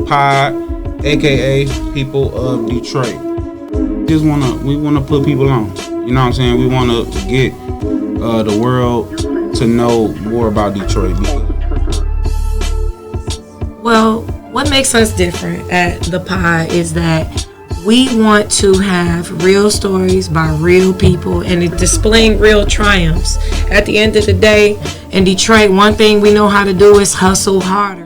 Pod, aka People of Detroit. We wanna put people on. You know what I'm saying? We wanna get the world to know more about Detroit. Well, what makes us different at the Pod is that we want to have real stories by real people and displaying real triumphs. At the end of the day, in Detroit, one thing we know how to do is hustle harder.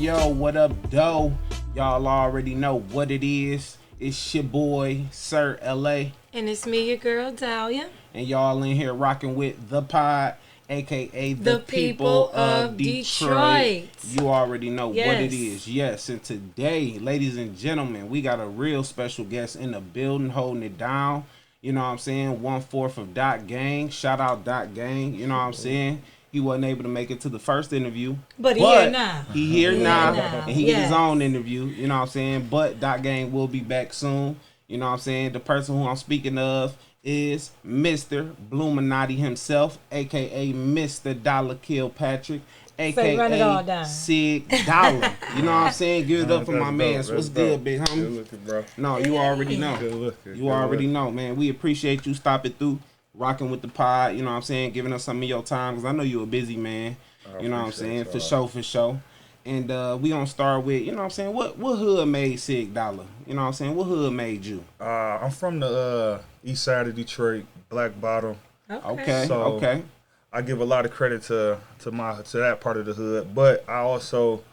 Yo, what up, doe? Y'all already know what it is. It's your boy, Sir LA. And it's me, your girl, Dahlia. And y'all in here rocking with the Pod, aka the people of Detroit. You already know what it is. Yes, and today, ladies and gentlemen, we got a real special guest in the building holding it down. You know what I'm saying? 1/4 of Dot Gang. Shout out Dot Gang. You know what I'm saying? He wasn't able to make it to the first interview. But here now. He here now. And he get his own interview. You know what I'm saying? But Dot Gang will be back soon. You know what I'm saying? The person who I'm speaking of is Mr. Bluminati himself, a.k.a. Mr. Dollar Kilpatrick, a.k.a. Cig Dolla. You know what I'm saying? Give it up for my man. What's good, big homie? Good looking, bro. No, you already know. Good looking. You already know, man. We appreciate you stopping through. Rocking with the Pod, you know what I'm saying, giving us some of your time, because I know you're a busy man, you know what I'm saying, for sure. And we gonna start with, you know what I'm saying, what hood made Cig Dolla? You know what I'm saying, what hood made you? I'm from the east side of Detroit, Black Bottom. Okay. I give a lot of credit to that part of the hood, but I also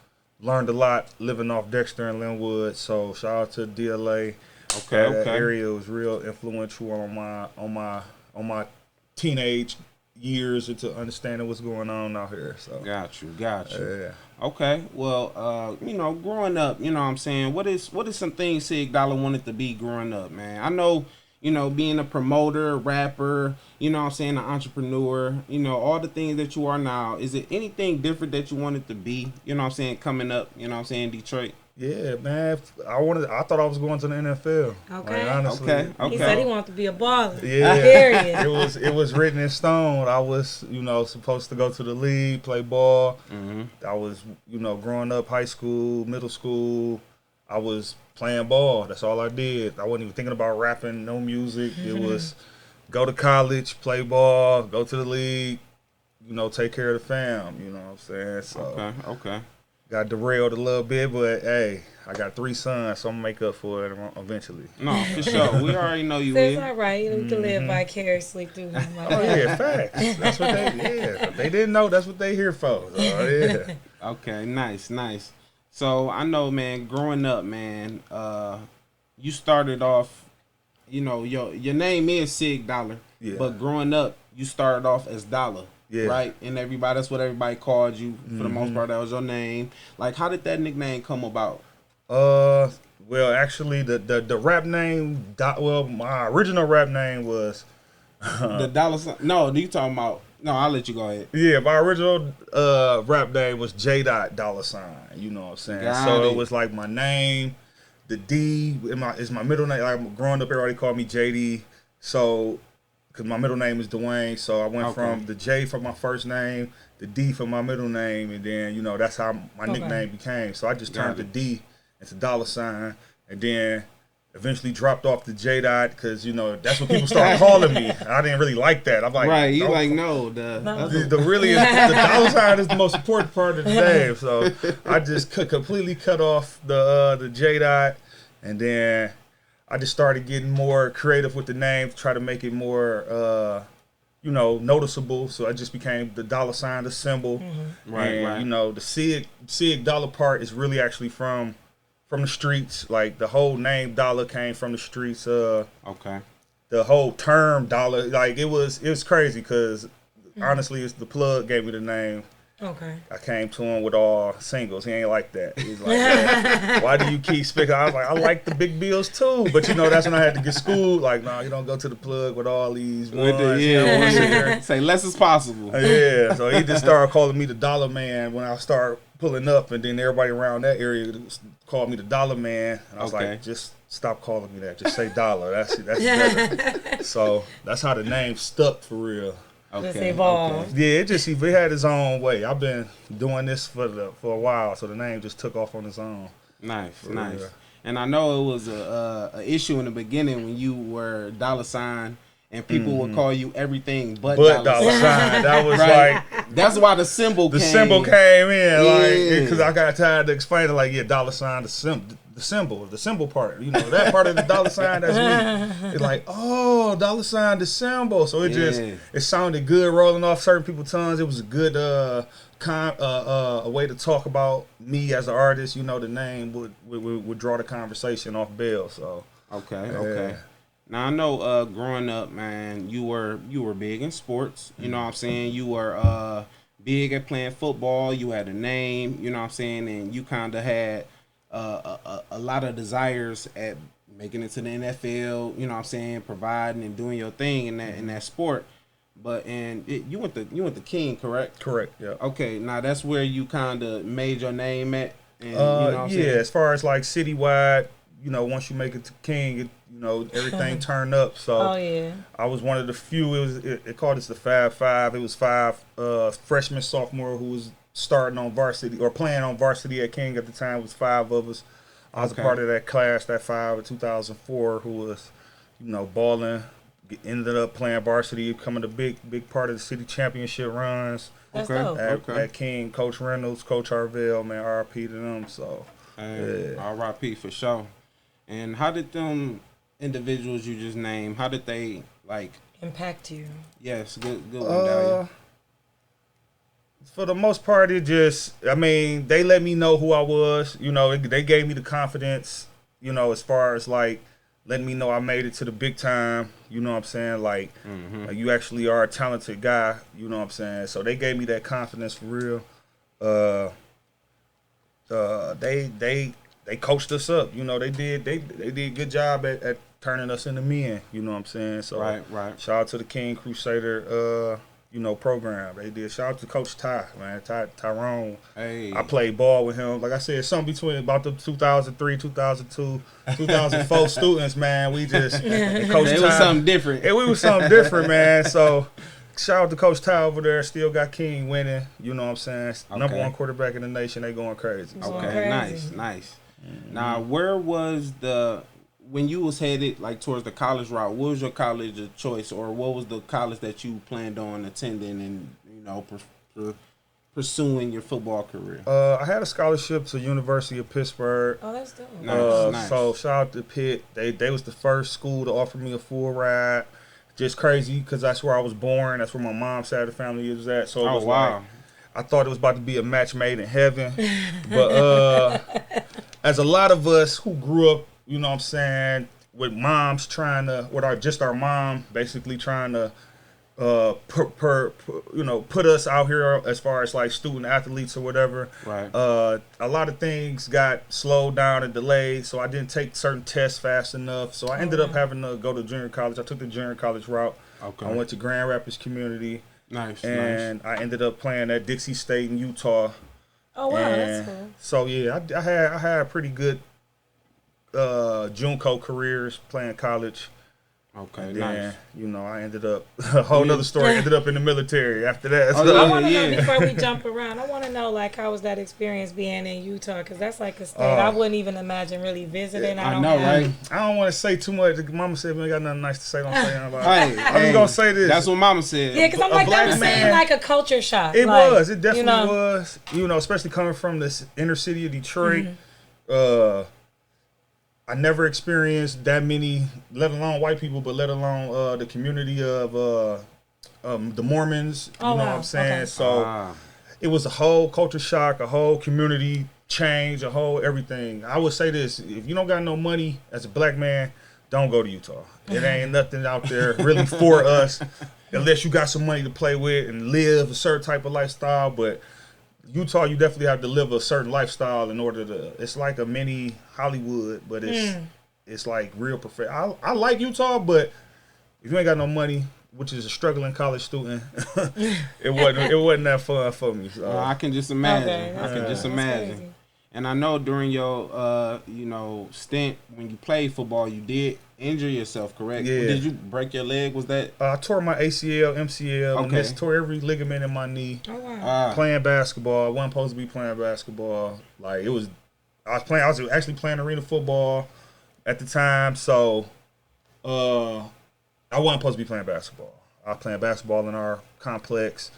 learned a lot living off Dexter and Linwood, so shout out to DLA. That area was real influential on my teenage years into understanding what's going on out here. So Got you. Yeah. Okay. Well, you know, growing up, you know what I'm saying, what is some things Cig Dolla wanted to be growing up, man? I know, you know, being a promoter, rapper, you know what I'm saying, an entrepreneur, you know, all the things that you are now. Is it anything different that you wanted to be, you know what I'm saying, coming up, you know what I'm saying, Detroit? Yeah, man. I thought I was going to the NFL. Okay. Like, honestly. Okay. He said he wanted to be a baller. Yeah. Period. It was written in stone. I was, supposed to go to the league, play ball. Mm-hmm. I was, growing up, high school, middle school, I was playing ball. That's all I did. I wasn't even thinking about rapping, no music. It was go to college, play ball, go to the league, take care of the fam. You know what I'm saying? So Okay. got derailed a little bit, but hey, I got 3 sons, so I'm gonna make up for it eventually. No, for sure. We already know you. It's all right. You need to live vicariously through him. Oh yeah, facts. That's what they didn't know. That's what they here for. So, yeah. Okay, nice. So I know, man. Growing up, man, you started off. You know, your name is Cig Dolla, but growing up, you started off as Dolla. Yeah. Right, and that's what everybody called you for the most part. That was your name. Like, how did that nickname come about? Well, actually, the rap name. My original rap name was the Dollar Sign. No, you talking about? No, I'll let you go ahead. Yeah, my original rap name was J. Dollar Sign. You know what I'm saying? It was like my name, the D is my middle name. Like growing up, everybody called me JD. So. Because my middle name is Dwayne, so I went from the J for my first name, the D for my middle name, and then, that's how my nickname became. So I just turned the D into dollar sign, and then eventually dropped off the J dot because, that's what people started calling me. I didn't really like that. I'm like, right, you like, no. The dollar sign is the most important part of the name. So I just completely cut off the J dot, and then I just started getting more creative with the name to try to make it more, noticeable. So I just became the dollar sign, the symbol. Mm-hmm. Right. The Cig Dolla part is really actually from the streets. Like the whole name Dollar came from the streets. The whole term Dollar, like it was crazy because honestly, it's the plug gave me the name. Okay. I came to him with all singles. He ain't like that. He's like, why do you keep speaking? I was like, I like the big bills too. But, that's when I had to get schooled. Like, no, you don't go to the plug with all these ones. Say less as possible. Yeah, so he just started calling me the Dollar Man when I started pulling up. And then everybody around that area called me the Dollar Man. And I was like, just stop calling me that. Just say Dollar. That's better. So that's how the name stuck for real. Just evolved. Okay. Yeah, it had its own way. I've been doing this for a while, so the name just took off on its own. Nice. And I know it was a issue in the beginning when you were $, and people would call you everything but $. That was right? That's why the symbol came in, because I got tired to explain it. Like, $, the symbol part, that part of the $, that's me. It's like, $, the symbol. So it sounded good rolling off certain people's tongues. It was a good a way to talk about me as an artist. The name would draw the conversation off bail. So okay. Now I know growing up, man, you were big in sports. You know what I'm saying? You were big at playing football. You had a name. You know what I'm saying? And you kind of had a lot of desires at making it to the NFL, you know what I'm saying, providing and doing your thing in that sport. But you went to King, correct? Correct, yeah. Okay, now that's where you kind of made your name at. And, you know what I'm saying? As far as like citywide, once you make it to King, everything turned up. So I was one of the few. It called us the 5-5. It was 5 freshmen, sophomore who was starting on varsity or playing on varsity at King at the time. It was 5 of us. I was a part of that class, that 5 of 2004, who was, balling. Ended up playing varsity, becoming a big part of the city championship runs. That's dope. At King, Coach Reynolds, Coach Harvell, man, RIP to them. So, RIP for sure. And how did them individuals you just named, how did they impact you? Yes, good one, Dahlia. For the most part, they let me know who I was. They gave me the confidence, as far as letting me know I made it to the big time. You know what I'm saying? You actually are a talented guy. You know what I'm saying? So they gave me that confidence for real. They coached us up. They did a good job at turning us into men. You know what I'm saying? So right. Shout out to the King Crusader. Program. They did. Shout out to Coach Ty, man. Tyrone. Hey. I played ball with him. Like I said, something between about the 2003, 2002, 2004 students, man. We just Coach Ty. It was something different. We was something different, man. So shout out to Coach Ty over there. Still got King winning. You know what I'm saying? Okay. Number 1 quarterback in the nation. They going crazy. Okay, nice. Mm-hmm. Now, where was when you was headed towards the college route, what was your college of choice, or what was the college that you planned on attending and pursuing your football career? I had a scholarship to University of Pittsburgh. Oh, that's dope. Nice. So shout out to Pitt. They was the first school to offer me a full ride. Just crazy because that's where I was born. That's where my mom's side of the family is at. So it was I thought it was about to be a match made in heaven. But as a lot of us who grew up, you know what I'm saying, with moms our mom basically trying to put us out here as far as student athletes or whatever. Right. A lot of things got slowed down and delayed, so I didn't take certain tests fast enough. So I ended up having to go to junior college. I took the junior college route. Okay. I went to Grand Rapids Community. Nice. I ended up playing at Dixie State in Utah. Oh wow, that's cool. So yeah, I had pretty good JUCO careers playing college. Okay, and nice. then, I ended up a whole nother story. Ended up in the military after that. I want to know before we jump around. I want to know how was that experience being in Utah? Because that's a state I wouldn't even imagine really visiting. I know, right? I don't want to say too much. Mama said we ain't got nothing nice to say. Don't say anything about it. I'm just gonna say this. That's what Mama said. Yeah, because I'm that was saying a culture shock. It was. It definitely was. Especially coming from this inner city of Detroit. Mm-hmm. I never experienced that many, let alone white people, but let alone the community of the Mormons. You know what I'm saying? Okay. So it was a whole culture shock, a whole community change, a whole everything. I would say this: if you don't got no money as a black man, don't go to Utah. It ain't nothing out there really for us, unless you got some money to play with and live a certain type of lifestyle. But Utah, you definitely have to live a certain lifestyle in order to. It's like a mini Hollywood, but it's like real perfect. I like Utah, but if you ain't got no money, which is a struggling college student, it wasn't that fun for me. So. I can just imagine. Okay, I can just imagine. Crazy. And I know during your stint when you played football, you did injure yourself, correct? Yeah. Did you break your leg? Was that? I tore my ACL, MCL, and just tore every ligament in my knee. Oh wow. Playing basketball, I wasn't supposed to be playing basketball. Like I was actually playing arena football at the time, so I wasn't supposed to be playing basketball. I was playing basketball in our complex.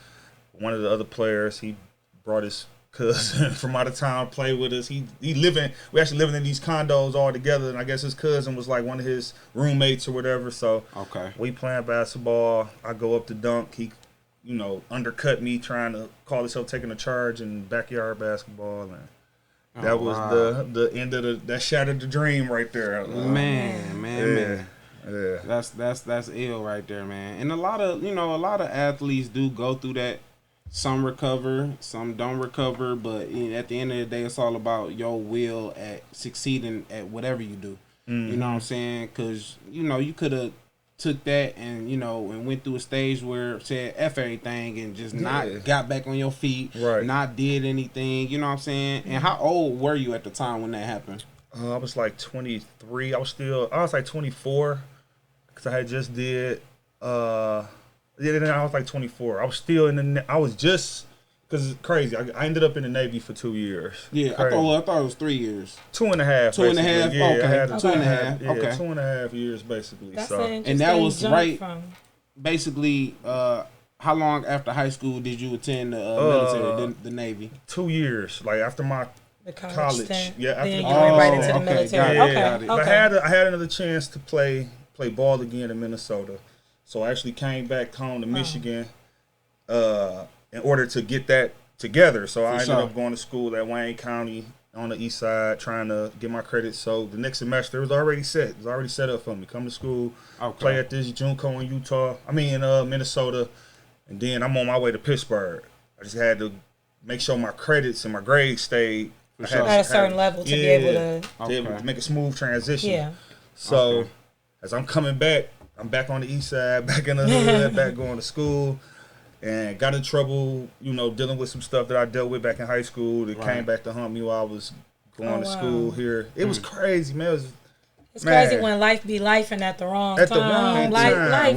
One of the other players, he brought his cousin from out of town, play with us. We actually living in these condos all together, and I guess his cousin was like one of his roommates or whatever. So we playing basketball. I go up to dunk. He, undercut me trying to call himself taking a charge in backyard basketball, and that was the end of that shattered the dream right there. Man. Yeah. That's ill right there, man. And a lot of athletes do go through that. Some recover, some don't recover, but at the end of the day, it's all about your will at succeeding at whatever you do. You know what I'm saying? Because, you could have took that and, and went through a stage where said F everything and just not got back on your feet, not did anything, you know what I'm saying? And how old were you at the time when that happened? I was like 23. I was like 24 because I had just did... then I was like 24. I was still because it's crazy. I ended up in the Navy for 2 years. Yeah, I thought it was 3 years. 2.5. 2.5. Yeah, okay. I had 2.5. Yeah, okay. 2.5 years basically. That's so. an interesting And that was jump from... basically, how long after high school did you attend the military, the Navy? 2 years, like after my college. Yeah, after then you went right into the military. Got it. I had another chance to play ball again in Minnesota. So I actually came back home to Michigan in order to get that together. So I ended up going to school at Wayne County on the east side, trying to get my credits. So the next semester was already set. It was already set up for me. Come to school, play at this Junco in Minnesota, and then I'm on my way to Pittsburgh. I just had to make sure my credits and my grades stayed at a certain level to be able to make a smooth transition. Yeah. So as I'm coming back, I'm back on the east side, back in the hood, back going to school, and got in trouble, dealing with some stuff that I dealt with back in high school that came back to haunt me while I was going to school here. It was crazy, man. It's crazy when life be lifing at the wrong time. Life right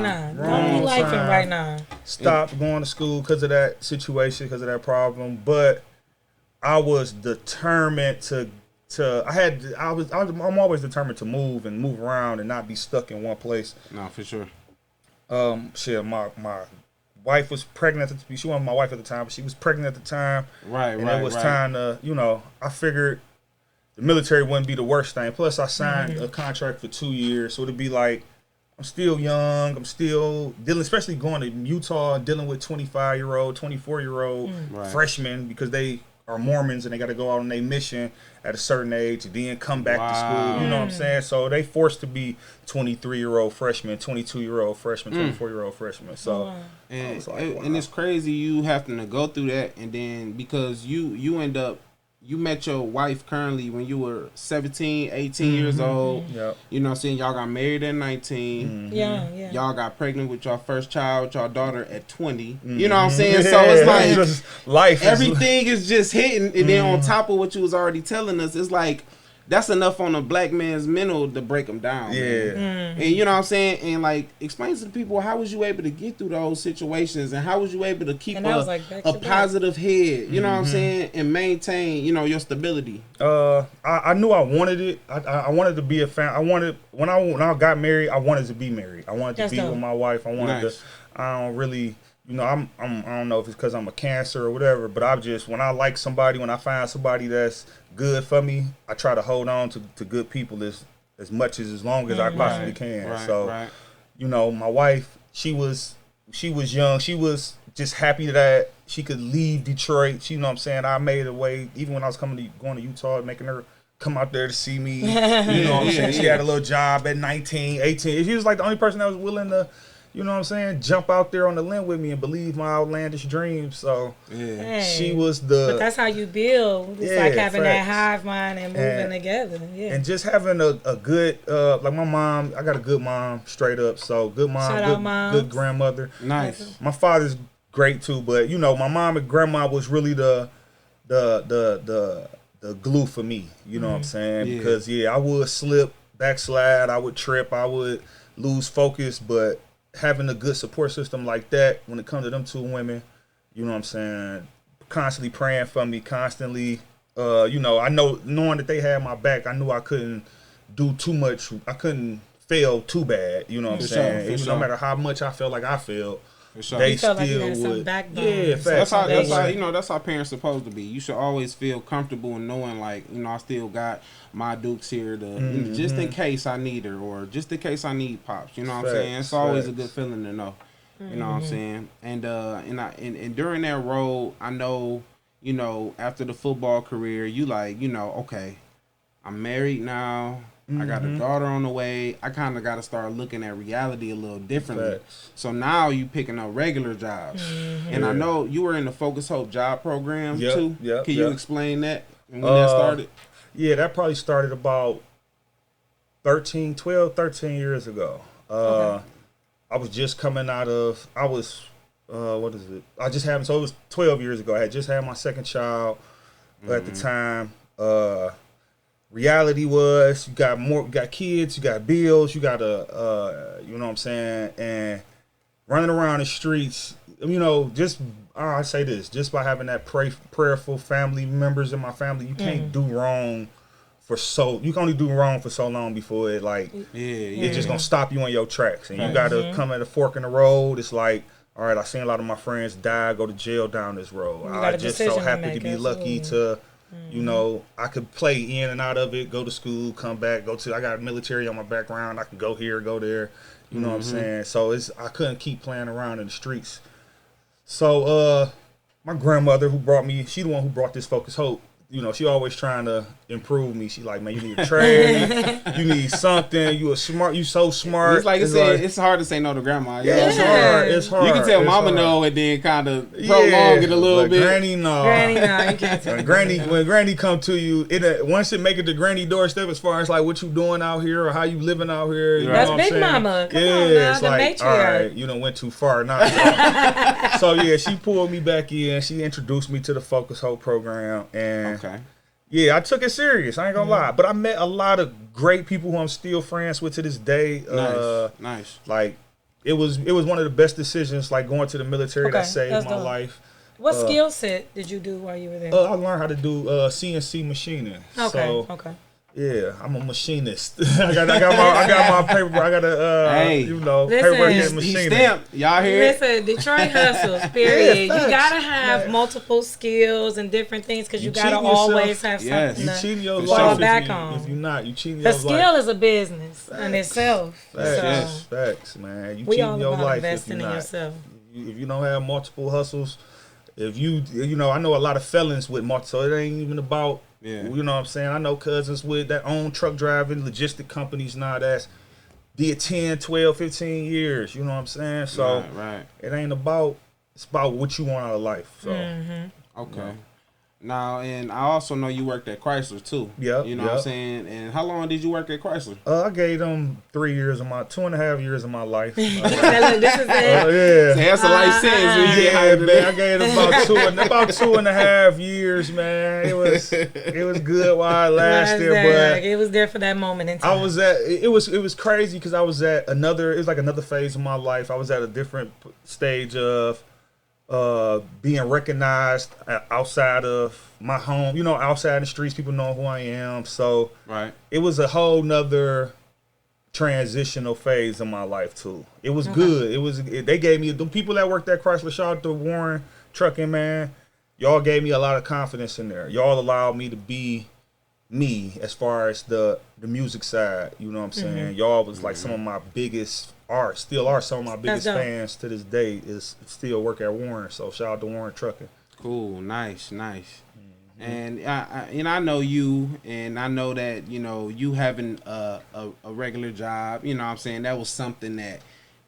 now. Don't be lifing right now. Stopped going to school because of that situation, because of that problem, but I was determined I'm always determined to move around and not be stuck in one place. No, for sure. My wife was pregnant. She wasn't my wife at the time, but she was pregnant at the time. Right. It was time to, I figured the military wouldn't be the worst thing. Plus, I signed a contract for 2 years, so it'd be like, I'm still young. I'm still dealing, especially going to Utah, dealing with 25-year-old, 24-year-old freshmen because they are Mormons and they got to go out on their mission at a certain age and then come back to school. You know what I'm saying? So they forced to be 23-year-old freshmen, 22-year-old freshmen, 24-year-old freshmen. So and, was like, and it's crazy you having to go through that, and then because you end up, you met your wife currently when you were 17, 18 years old. Yep. You know what I'm saying? Y'all got married at 19. Yeah. Y'all got pregnant with your first child, with your daughter at 20. You know what I'm saying? So it's like just life. Everything is just hitting. And then on top of what you was already telling us, it's like that's enough on a black man's mental to break them down. Yeah. And you know what I'm saying? And like, explain to the people, how was you able to get through those situations, and how was you able to keep a positive head, you know what I'm saying, and maintain, your stability? I knew I wanted it. I wanted to be a fan. I wanted, when I got married, I wanted to be married. I wanted to be with my wife. I wanted to, I don't really, I don't know if it's because I'm a Cancer or whatever, but when I like somebody, when I find somebody that's good for me, I try to hold on to good people as long as I possibly can. My wife, she was young. She was just happy that she could leave Detroit. You know what I'm saying? I made a way, even when I was going to Utah, making her come out there to see me. You know what I'm saying? She had a little job at 19, 18. She was like the only person that was willing to you know what I'm saying, jump out there on the limb with me and believe my outlandish dreams. So she was But that's how you build. It's like having that hive mind and moving together. Yeah. And just having a good, like my mom, I got a good mom, straight up. So good mom, good grandmother. Nice. My father's great too, but you know, my mom and grandma was really the glue for me. You know what I'm saying? Because I would slip, backslide, I would trip, I would lose focus, but having a good support system like that when it comes to them two women, you know what I'm saying, constantly praying for me, constantly, you know, I know, knowing that they had my back, I knew I couldn't do too much, I couldn't fail too bad, you know what I'm saying, no matter how much I felt like I failed, they still like would. Yeah, that's how you know, that's how parents supposed to be. You should always feel comfortable in knowing, like, you know, I still got my Dukes here to you know, just in case I need her, or just in case I need pops. You know what I'm saying? It's always a good feeling to know. You know what I'm saying? And during that role, I know, you know, after the football career, you like, you know, okay, I'm married now. I got a daughter on the way. I kind of got to start looking at reality a little differently. So now you picking up regular jobs. And I know you were in the Focus Hope job program too. Can you explain that and when that started? Yeah, that probably started about 13 years ago. I was just coming out of, what is it? I just had, so it was 12 years ago. I had just had my second child at the time. Reality was you got kids, you got bills, you got you know what I'm saying, and running around the streets, you know, just I say this, just by having that prayerful family members in my family, you can't do wrong you can only do wrong for so long before it it's just gonna stop you in your tracks, and you gotta come at a fork in the road. It's like, all right, I seen a lot of my friends die, go to jail down this road. I just so happy to be lucky to. You know, I could play in and out of it, go to school, come back, I got military on my background. I can go here, go there. You know what I'm saying? So I couldn't keep playing around in the streets. So my grandmother she the one who brought this Focus Hope. You know, she always trying to improve me. She like, man, you need a trade, you need something. You so smart. It's like I said, it's hard to say no to grandma. It's hard. You can tell mama no and then kind of prolong it a little bit. Granny no. You can't tell when Granny come to you, once it make it to Granny doorstep, as far as like what you doing out here or how you living out here. You That's know big mama. Come on now, it's like, the all right, you done went too far now. So yeah, she pulled me back in. She introduced me to the Focus Hope program, and yeah, I took it serious. I ain't gonna lie, but I met a lot of great people who I'm still friends with to this day. Nice. Like it was one of the best decisions. Like going to the military that saved my life. What skill set did you do while you were there? I learned how to do CNC machining. Okay. Yeah, I'm a machinist. I got my paper. I got paperwork and machining. Stamped. Y'all hear? Listen, Detroit hustles. Period. You gotta have multiple skills and different things because you gotta always have something to fall back on. If you're not, you cheating your life. The skill is a business in itself. Facts, man. You cheating your life investing in yourself. If you don't have multiple hustles, if you know, I know a lot of felons with multiple, so it ain't even about. Yeah. You know what I'm saying? I know cousins with that own truck driving, logistic companies now that's did 10, 12, 15 years. You know what I'm saying? So it ain't about, it's about what you want out of life. So okay. Now, and I also know you worked at Chrysler too. Yeah. You know what I'm saying? And how long did you work at Chrysler? I gave them 2.5 years of my life. This is it. That's a life sentence. Man, I gave them about 2.5 years, man. It was good while I lasted, but it was there for that moment in time. It was crazy because I was at it was like another phase of my life. I was at a different stage of being recognized outside of my home, you know, outside the streets, people know who I am. So it was a whole nother transitional phase of my life too. It was good. They gave me, the people that worked at Chrysler, shout out to Warren Trucking, man. Y'all gave me a lot of confidence in there. Y'all allowed me to be me as far as the music side, you know what I'm saying? Y'all was like some of my biggest still are some of my biggest fans to this day, is still work at Warren. So shout out to Warren Trucking. Cool, nice. And I know you, and I know that, you know, you having a regular job, you know what I'm saying, that was something that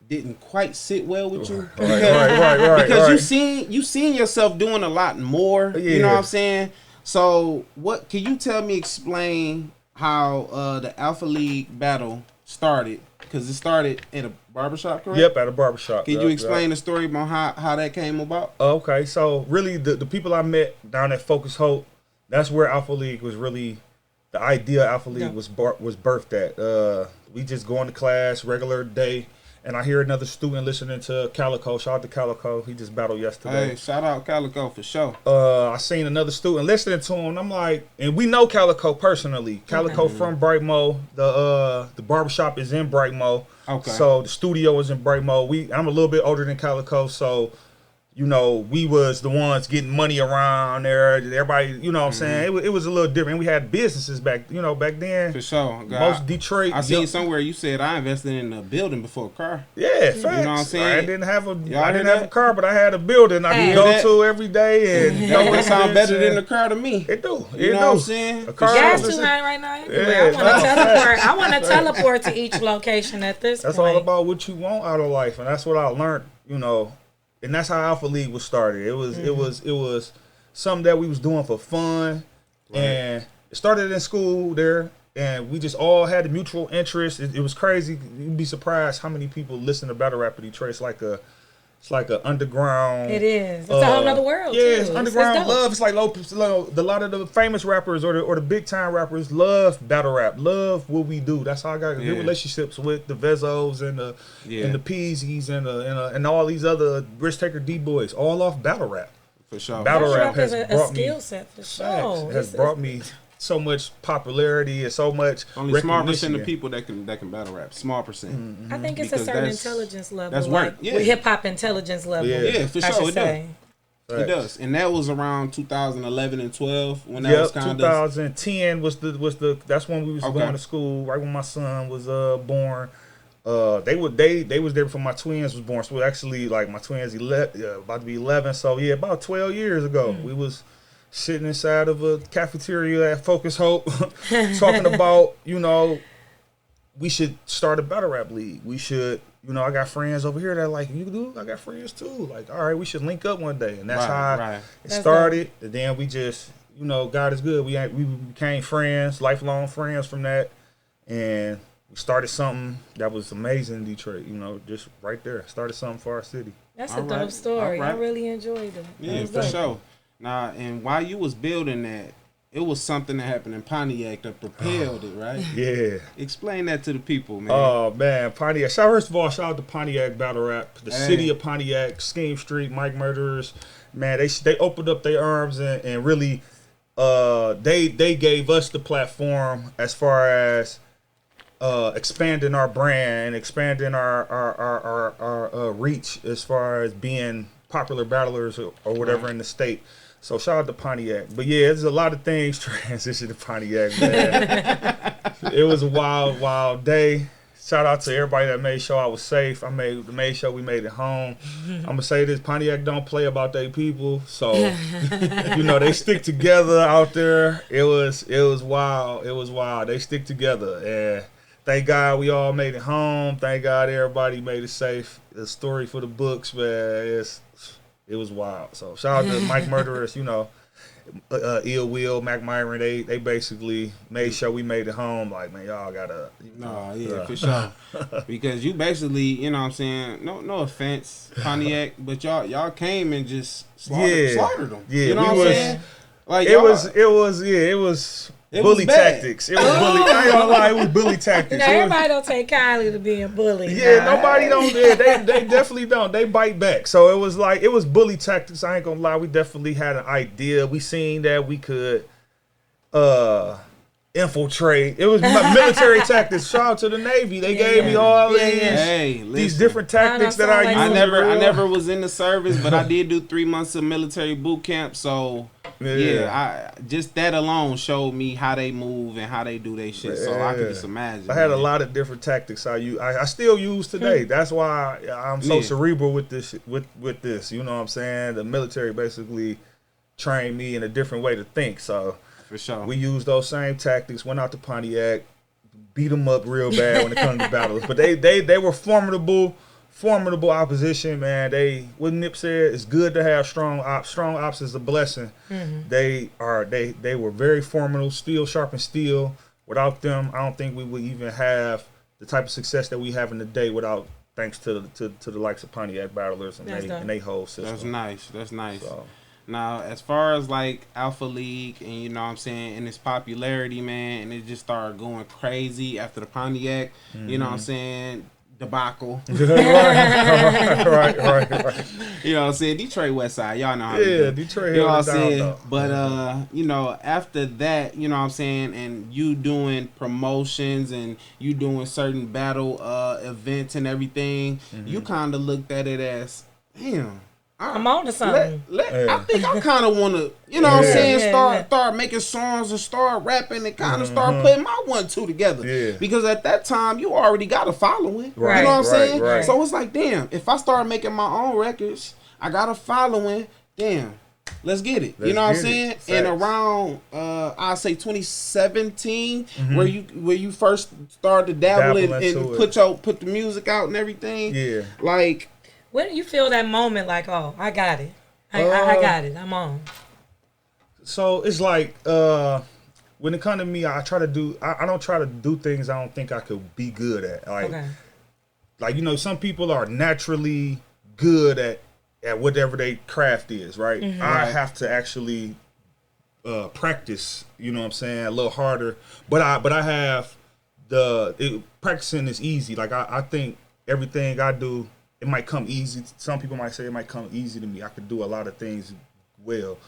didn't quite sit well with you. Right. Because you seen yourself doing a lot more. Yeah. You know what I'm saying? So what can you explain how the Alpha League battle started? Because it started in a barbershop, correct? Yep, at a barbershop. Can you explain the story about how that came about? Okay, so really the people I met down at Focus Hope, that's where Alpha League was really, the idea of Alpha League was birthed at. We just go into class, regular day, and I hear another student listening to Calico. Shout out to Calico. He just battled yesterday. Hey, shout out Calico for sure. I seen another student listening to him. And I'm like, and we know Calico personally. Calico from Brightmo. The barbershop is in Brightmo. Okay. So the studio is in Brightmo. I'm a little bit older than Calico, so you know, we was the ones getting money around there. Everybody, you know what I'm saying? It was a little different. We had businesses back then. For sure. Most Detroit. I seen somewhere you said I invested in a building before a car. Yeah, facts. You know what I'm saying? I didn't have a car, but I had a building I could go to every day. And that sound better than the car to me. It do. You know what I'm saying? Gas too high right now. I want to teleport to each location at this point. That's all about what you want out of life. And that's what I learned, you know. And that's how Alpha League was started. It was something that we was doing for fun, and it started in school there, and we just all had a mutual interest. It was crazy. You'd be surprised how many people listen to battle rap in Detroit. It's like a underground. It is. It's a whole other world. Yeah, it's underground love. It's like a lot of the famous rappers or the big time rappers love battle rap. Love what we do. That's how I got good relationships with the Vezzos and the Peasies and all these other Risk Taker D boys. All off battle rap. For sure. Battle rap has brought me a skill set for sure. Has brought me so much popularity and so much only small percent of people that can battle rap. Small percent. I think it's a certain intelligence level. That's work. With hip hop intelligence level. Yeah, for sure. It does. It does. And that was around 2011 and 12 when that was kind of 2010 was the that's when we was going to school, right when my son was born. They was there before my twins was born. So actually like my twins about to be 11. So yeah, about 12 years ago we was sitting inside of a cafeteria at Focus Hope talking about, you know, we should start a battle rap league. We should, you know, I got friends over here that like, you do? I got friends too. Like, all right, we should link up one day. And that's how it started. And then we just, you know, God is good. We became friends, lifelong friends from that. And we started something that was amazing in Detroit, you know, just right there. Started something for our city. That's a dope story. I really enjoyed it. Yeah, for sure. Now, and while you was building that, it was something that happened in Pontiac that propelled it, right? Yeah. Explain that to the people, man. Oh, man. Pontiac. First of all, shout out to Pontiac Battle Rap. The city of Pontiac, Scheme Street, Mike Murderers. Man, they opened up their arms and really they gave us the platform as far as expanding our brand, expanding our reach as far as being popular battlers or whatever in the state. So shout out to Pontiac. But yeah, there's a lot of things transition to Pontiac, man. It was a wild, wild day. Shout out to everybody that made sure I was safe. Made sure we made it home. I'm gonna say this: Pontiac don't play about their people, so you know they stick together out there. It was wild. It was wild. They stick together, and thank God we all made it home. Thank God everybody made it safe. The story for the books, man. It was wild. So shout out to Mike Murderers, you know, Ill Will, Mac Myron. They basically made sure we made it home. Like, man, y'all gotta. For sure. Because you basically, you know what I'm saying, no offense, Pontiac, but y'all came and just slaughtered them. Yeah, you know what I'm saying? Like it was bully tactics. It was bully. I ain't gonna lie, it was bully tactics. You know, everybody don't take kindly to being bullied. Yeah, nobody don't. Yeah, they definitely don't. They bite back. So it was bully tactics. I ain't gonna lie. We definitely had an idea. We seen that we could infiltrate. It was military tactics. Shout out to the Navy. They gave me all these different tactics that I used. I never was in the service, but I did do 3 months of military boot camp. So I just that alone showed me how they move and how they do their shit. So I could just imagine. I had a lot of different tactics I still use today. That's why I'm so cerebral with this. With this, you know what I'm saying? The military basically trained me in a different way to think. So. For sure. We used those same tactics, went out to Pontiac, beat them up real bad when it comes to battles. But they were formidable formidable opposition, man. What Nip said, it's good to have strong ops. Strong ops is a blessing. They were very formidable, steel sharpened steel. Without them, I don't think we would even have the type of success that we have in the day without thanks to the likes of Pontiac Battlers and they whole system. That's nice. So. Now, as far as like Alpha League and you know what I'm saying, and its popularity, man, and it just started going crazy after the Pontiac, you know what I'm saying, debacle. right. You know what I'm saying? Detroit West Side, y'all know how to do. Detroit. You know what I'm saying? But you know, after that, you know what I'm saying, and you doing promotions and you doing certain battle events and everything, you kind of looked at it as, damn, I'm on to something. I think I kind of want to, you know what I'm saying, start making songs and start rapping and kind of start putting my 1-2 together. Yeah. Because at that time, you already got a following. Right. You know what I'm saying? Right. So it's like, damn, if I start making my own records, I got a following, damn, let's get it. You know what I'm saying? And around, I'll say 2017, where you first started to dabble and put the music out and everything. Yeah. Like, when do you feel that moment like, oh, I got it. I got it. I'm on. So it's like when it comes to me, I don't try to do things I don't think I could be good at. Like you know, some people are naturally good at whatever their craft is, right? I have to actually practice, you know what I'm saying, a little harder. But I have practicing is easy. Like I think everything I do, it might come easy. Some people might say it might come easy to me. I could do a lot of things well,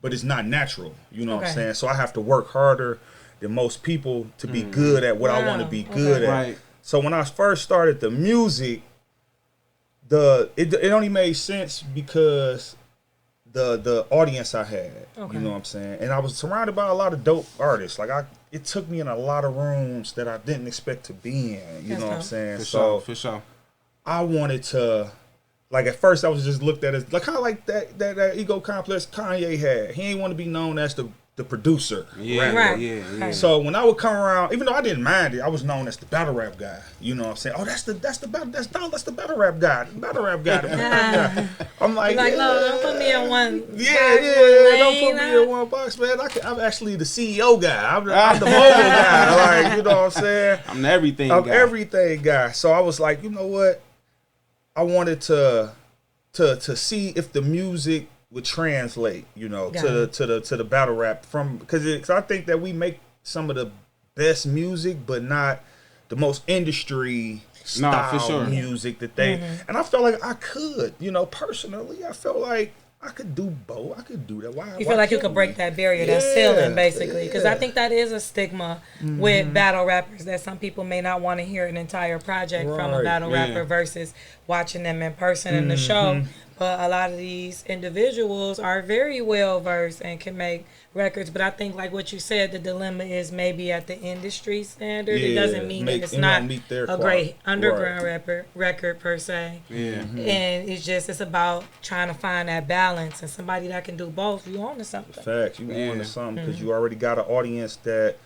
but it's not natural. You know what I'm saying? So I have to work harder than most people to be good at what I want to be good at. Right. So when I first started the music, it only made sense because the audience I had. You know what I'm saying? And I was surrounded by a lot of dope artists. Like it took me in a lot of rooms that I didn't expect to be in. You know what I'm saying? For sure. I wanted to, like at first I was just looked at as like kind of like that ego complex Kanye had. He ain't want to be known as the producer. Yeah. So when I would come around, even though I didn't mind it, I was known as the battle rap guy. You know what I'm saying? Oh, that's the battle rap guy. The battle rap guy. I'm like, no, don't put me in one. Don't put me in one box, man. I'm actually the CEO guy. I'm the mobile guy. Like, you know what I'm saying? I'm the everything guy. I'm everything guy. So I was like, you know what? I wanted to see if the music would translate, you know, to the battle rap because I think that we make some of the best music, but not the most industry style music that they. And I felt like I could, you know, personally, I felt like I could do both. I could do that. Why? You feel like you could break that barrier, that ceiling, basically, because I think that is a stigma with battle rappers that some people may not want to hear an entire project from a battle rapper versus watching them in person in the show. But a lot of these individuals are very well versed and can make records. But I think, like what you said, the dilemma is maybe at the industry standard. It doesn't mean that it's not a great underground record per se. And it's about trying to find that balance and somebody that can do both. You on to something. Facts, you on to something because you already got an audience that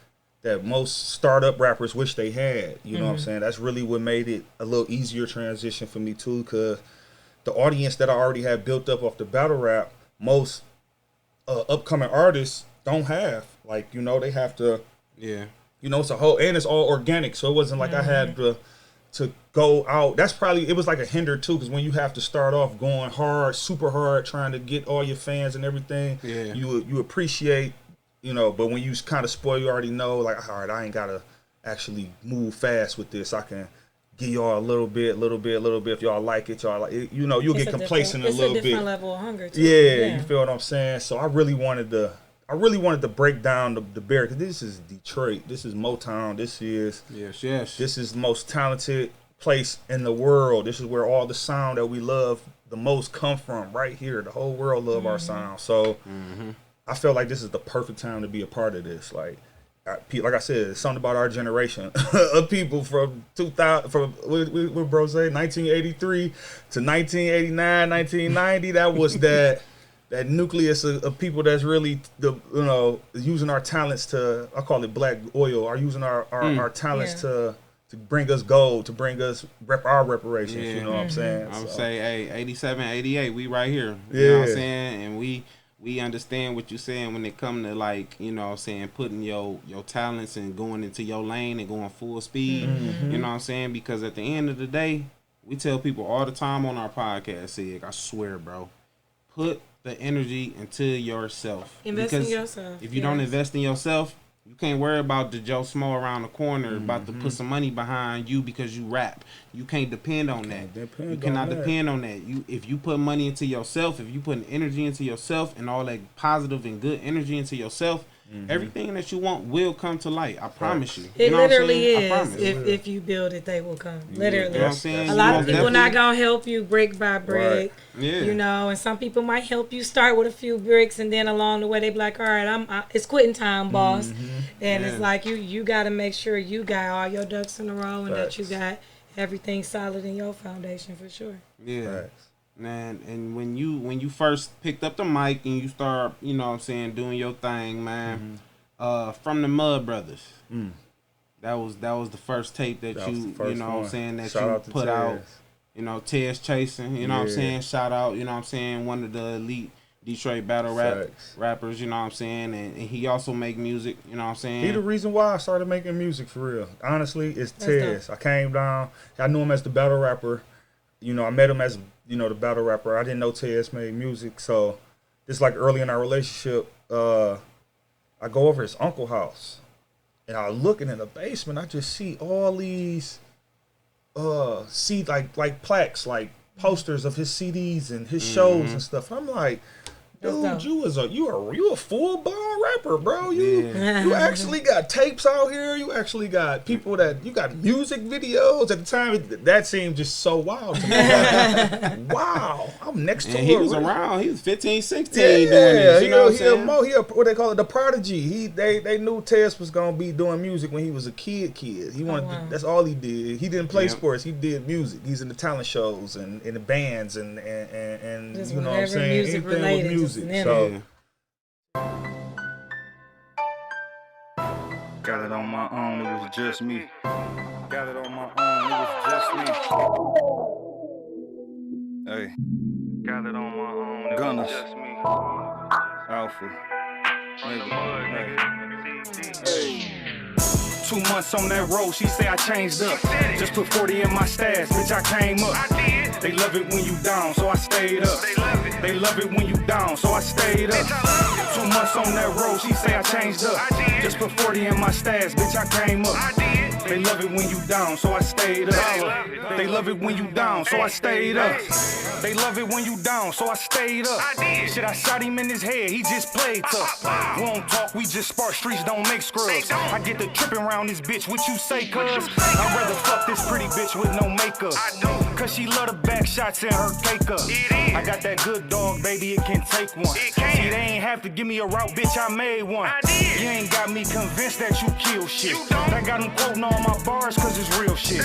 most startup rappers wish they had. You know what I'm saying? That's really what made it a little easier transition for me too, because the audience that I already had built up off the battle rap, most upcoming artists don't have. Like, you know, they have to, you know, it's it's all organic. So it wasn't like I had to go out. That's probably, it was like a hinder too, because when you have to start off going hard, super hard, trying to get all your fans and everything, you appreciate, you know, but when you kind of spoil, you already know, like, all right, I ain't got to actually move fast with this. I can give y'all a little bit. If y'all like it, you know, you'll get complacent a little bit. It's a different level of hunger too. Yeah, you feel what I'm saying? So I really wanted to break down the barrier, because this is Detroit. This is Motown. This is This is the most talented place in the world. This is where all the sound that we love the most come from. Right here, the whole world love our sound. So I felt like this is the perfect time to be a part of this. Like I said, it's something about our generation of people from 2000, from what bro say, 1983 to 1989, 1990. That was that nucleus of people that's really using our talents to, I call it black oil, are using our talents to to bring us gold, to bring us our reparations. You know what I'm saying? I would say, hey, 87, 88, we right here. You know what I'm saying? And we understand what you're saying when it come to, like, you know what I'm saying, putting your talents and going into your lane and going full speed. You know what I'm saying? Because at the end of the day, we tell people all the time on our podcast, Cig, I swear, bro, put the energy into yourself. Invest in yourself. If you don't invest in yourself, you can't worry about the Joe Small around the corner about to put some money behind you because you rap. You can't depend on that. You cannot depend on that. If you put money into yourself, if you put energy into yourself and all that positive and good energy into yourself, everything that you want will come to light. I promise you. It literally is. If you build it, they will come. Literally. You know what I'm saying? A lot of people not gonna help you brick by brick. You know, and some people might help you start with a few bricks, and then along the way they be like, all right, it's quitting time, boss. And it's like you got to make sure you got all your ducks in a row and that you got everything solid in your foundation for sure. Man, and when you first picked up the mic and you start, you know what I'm saying, doing your thing, man, from the Mud Brothers, that was the first tape that you know what I'm saying, that you put out. You know, Tez Chasing, you know what I'm saying? Shout out, you know what I'm saying, one of the elite Detroit battle rappers, you know what I'm saying? And he also make music, you know what I'm saying? He the reason why I started making music for real. Honestly, it's Tez. I came down, I knew him as the battle rapper. You know, I met him as, you know, the battle rapper. I didn't know Tez made music. So, just like early in our relationship, I go over his uncle's house. And I looking in the basement, I just see all these like plaques, like posters of his CDs and his shows and stuff. I'm like, dude, you a full blown rapper, bro. You actually got tapes out here. You actually got people you got music videos. At the time, that seemed just so wild to me. Like, wow, I'm next to him. He was around. He was 15, 16 doing this. You know what I'm saying? He what they call it, the prodigy. They knew Tez was gonna be doing music when he was a kid. He wanted. That's all he did. He didn't play sports. He did music. He's in the talent shows and in the bands and you know what I'm saying. Music anything related, with music. So got it on my own, it was just me. Got it on my own, it was just me. Hey, got it on my own, it was just me. Alpha, hey. 2 months on that road, she say I changed up. Just put 40 in my stash, bitch, I came up. They love it when you down, so I stayed up. They love it when you down, so I stayed up. 2 months on that road, she say I changed up. Just put 40 in my stash, bitch, I came up. They love it when you down, so I stayed up. They love it when you down, so I stayed up. They love it when you down, so I stayed up. Shit, I shot him in his head, he just played tough. We don't talk, we just spark, streets don't make scrubs. I get the tripping around this bitch, what you say, cuz? I'd rather fuck this pretty bitch with no makeup. Cause she love the back shots in her cake up. I got that good dog, baby, it can take one. See, they ain't have to give me a route, bitch, I made one. You ain't got me convinced that you kill shit. I got them quoting all my bars cause it's real shit.